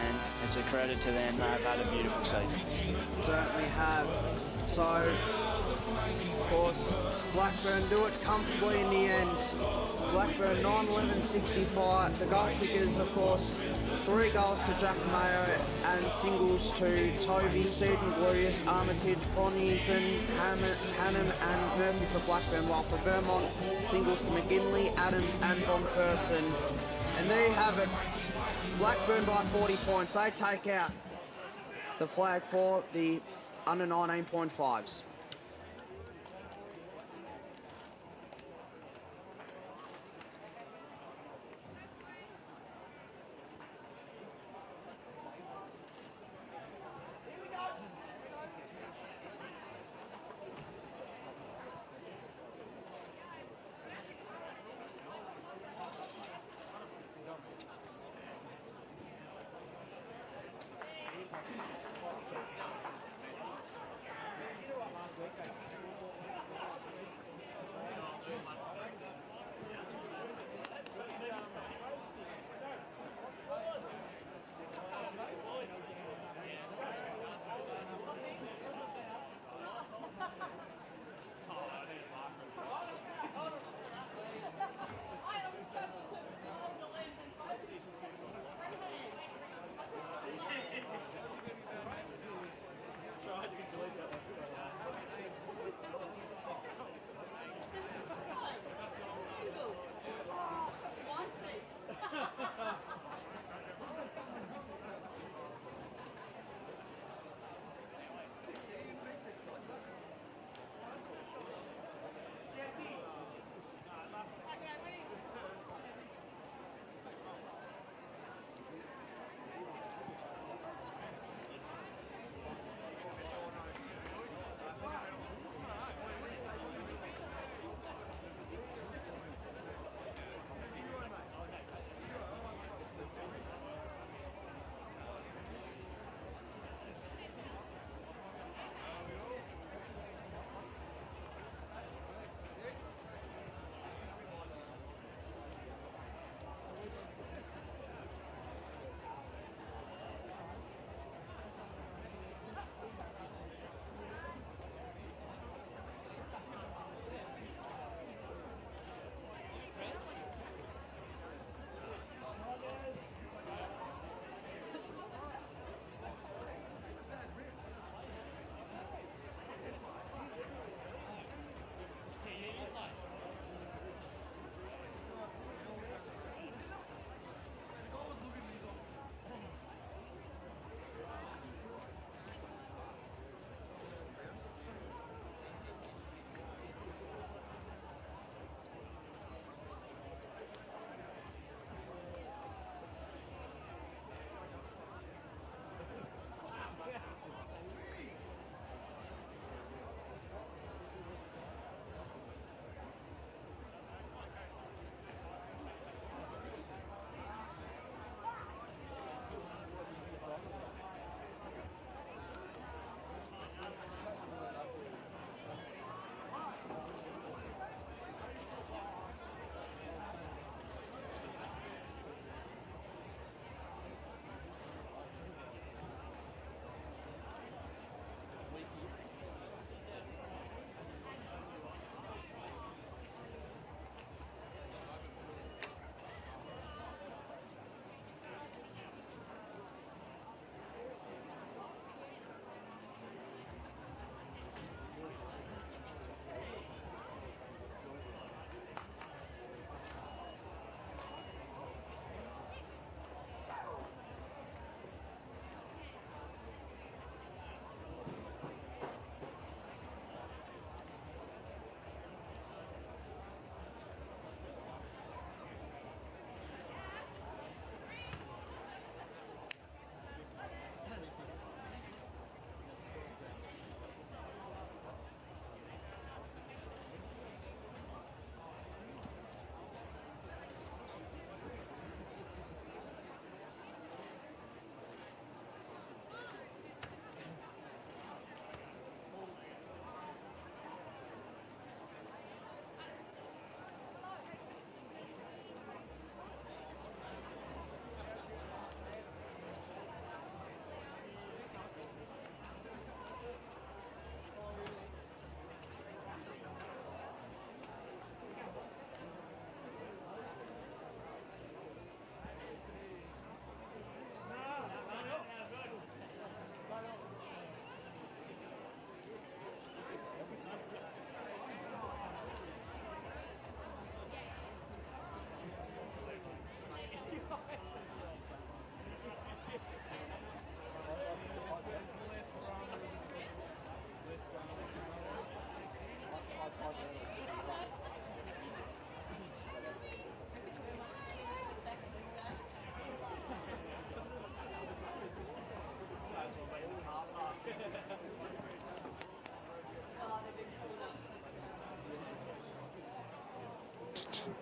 and it's a credit to them. They've had a beautiful season. Certainly have. So, of course, Blackburn do it comfortably in the end. Blackburn 9-11-65. The goal kickers, of course, 3 goals to Jack Mayo and singles to Tovey, Seaton, Glorious, Armitage, Ponies, Hannum and Murphy for Blackburn, while for Vermont, singles to McGinley, Adams and Von Person. And there you have it. Blackburn by 40 points. They take out the flag for the under 19.5's.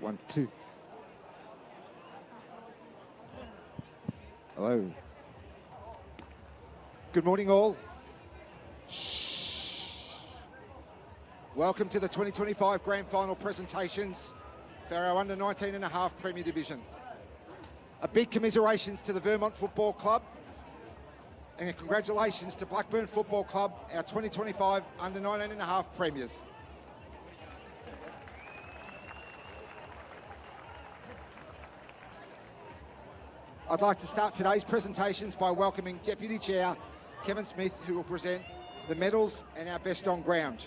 1, 2. Hello. Good morning, all. Shh. Welcome to the 2025 Grand Final presentations for our under 19.5 Premier Division. A big commiserations to the Vermont Football Club and a congratulations to Blackburn Football Club, our 2025 under 19.5 premiers. I'd like to start today's presentations by welcoming Deputy Chair Kevin Smith, who will present the medals and our best on ground.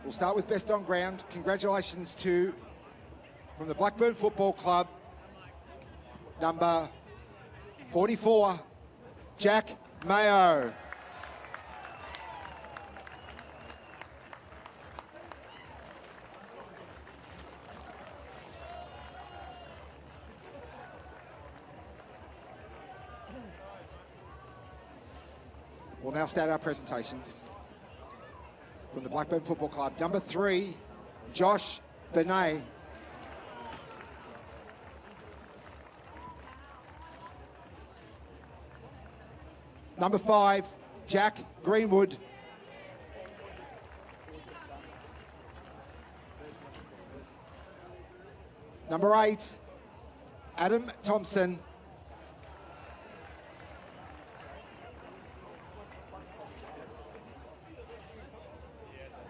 We'll start with best on ground. Congratulations to, from the Blackburn Football Club, number 44, Jack Mayo. We'll now start our presentations. From the Blackburn Football Club, number 3, Josh Benet. Number 5, Jack Greenwood. Number 8, Adam Thompson.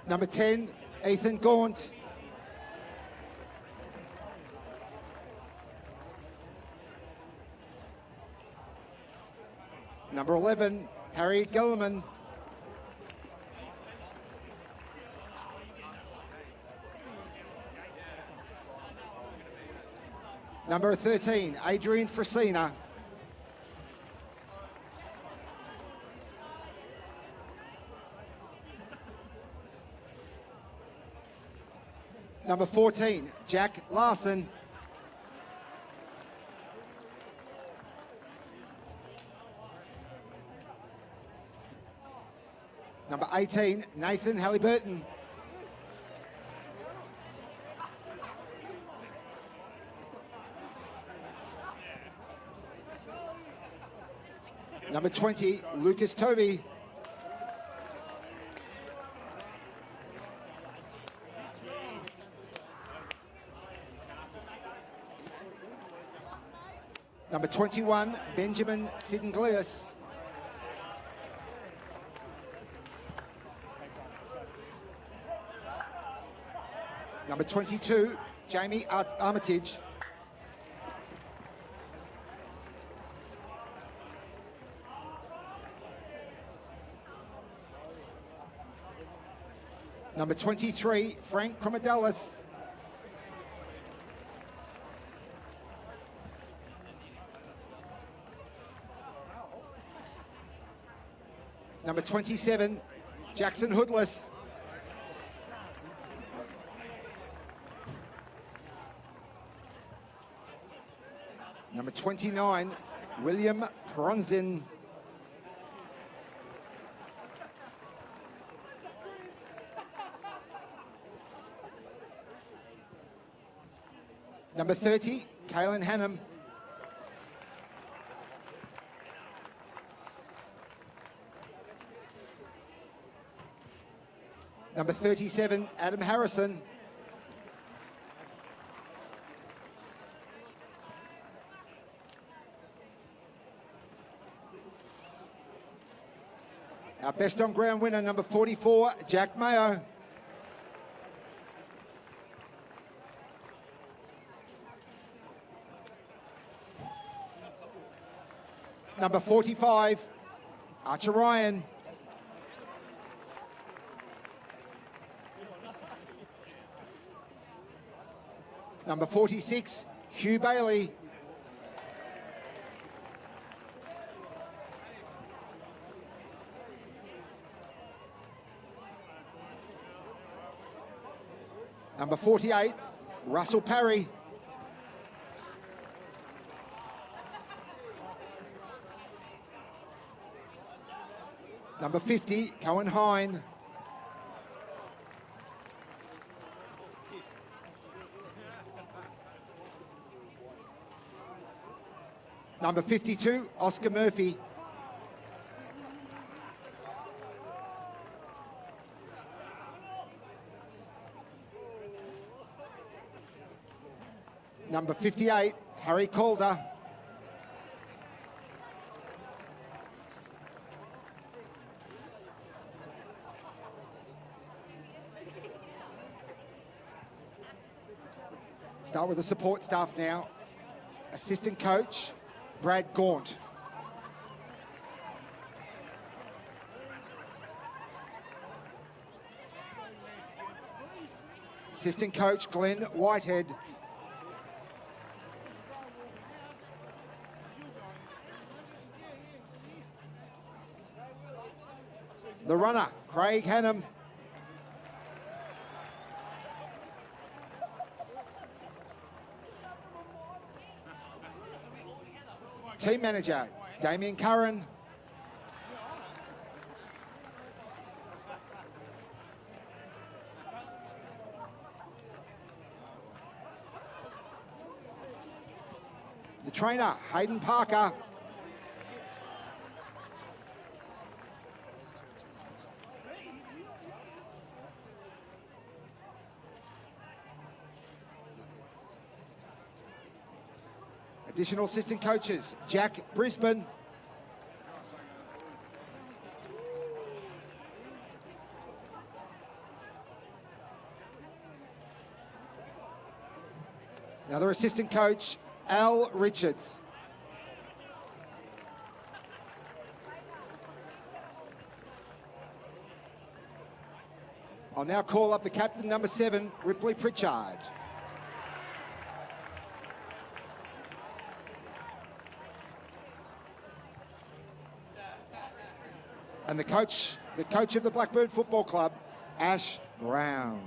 Number 10, Ethan Gaunt. Number 11, Harry Gilliman. Number 13, Adrian Frasina. Number 14, Jack Larson. Number 18, Nathan Halliburton. Number 20, Lucas Tovey. Number 21, Benjamin Siddenglius. Number 22, Jamie Armitage. Number 23, Frank Cromadelis. Number 27, Jackson Hoodless. Number 29, William Pronzin. Number 30, Kaylin Hannum. Number 37, Adam Harrison. Our best on ground winner, number 44, Jack Mayo. Number 45, Archer Ryan. Number 46, Hugh Bailey. Number 48, Russell Parry. Number 50, Cohen Hine. Number 52, Oscar Murphy. Number 58, Harry Calder. Start with the support staff now. Assistant coach, Brad Gaunt. Assistant coach, Glenn Whitehead. The runner, Craig Hannum. Team manager, Damien Curran. The trainer, Hayden Parker. Additional assistant coaches, Jack Brisbane. Another assistant coach, Al Richards. I'll now call up the captain, number 7, Ripley Pritchard. And the coach of the Blackburn Football Club, Ash Brown.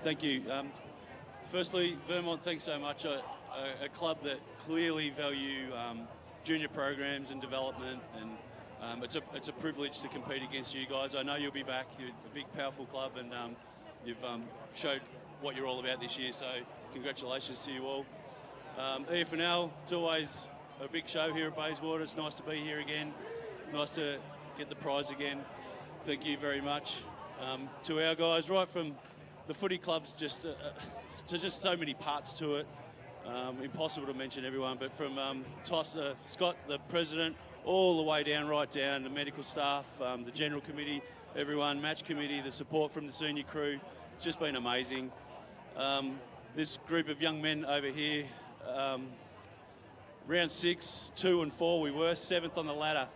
Thank you. Firstly, Vermont, thanks so much. A club that clearly value junior programs and development, and it's a privilege to compete against you guys. I know you'll be back. You're a big, powerful club, and you've showed what you're all about this year, so congratulations to you all. EFNL, it's always a big show here at Bayswater. It's nice to be here again. Nice to get the prize again. Thank you very much. To our guys, right from the footy club's just so many parts to it. Impossible to mention everyone, but from Scott, the president, all the way down, right down, the medical staff, the general committee, everyone, match committee, the support from the senior crew. It's just been amazing. This group of young men over here, round 6, 2 and 4, we were 7th on the ladder.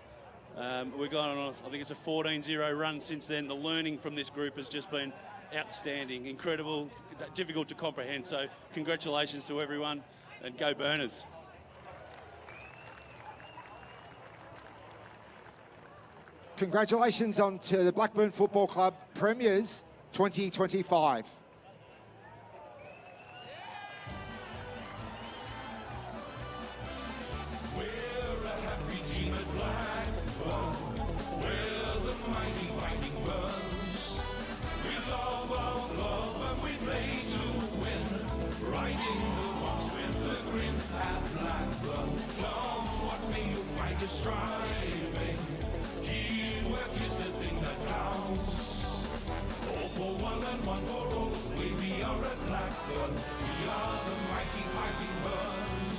We're going on, I think it's a 14-0 run since then. The learning from this group has just been outstanding, incredible, difficult to comprehend. So congratulations to everyone, and go Burners. Congratulations on to the Blackburn Football Club Premiers 2025. We're a happy team at Blackburn. We're the mighty fighting Burns. We love our club and we play to win. Riding the box with the grin at Blackburn. Come what may you find is striving. Teamwork is the thing that counts. All for one and one for all. We are at Blackburn. We are the mighty fighting Burns.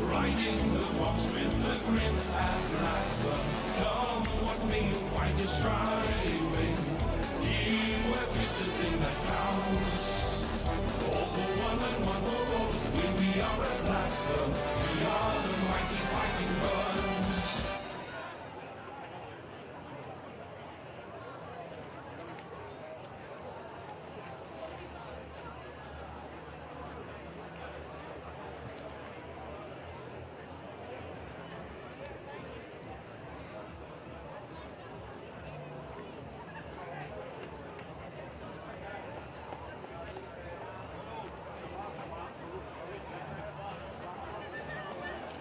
Riding the box with the grin at Blackburn. Come what may you find is strong.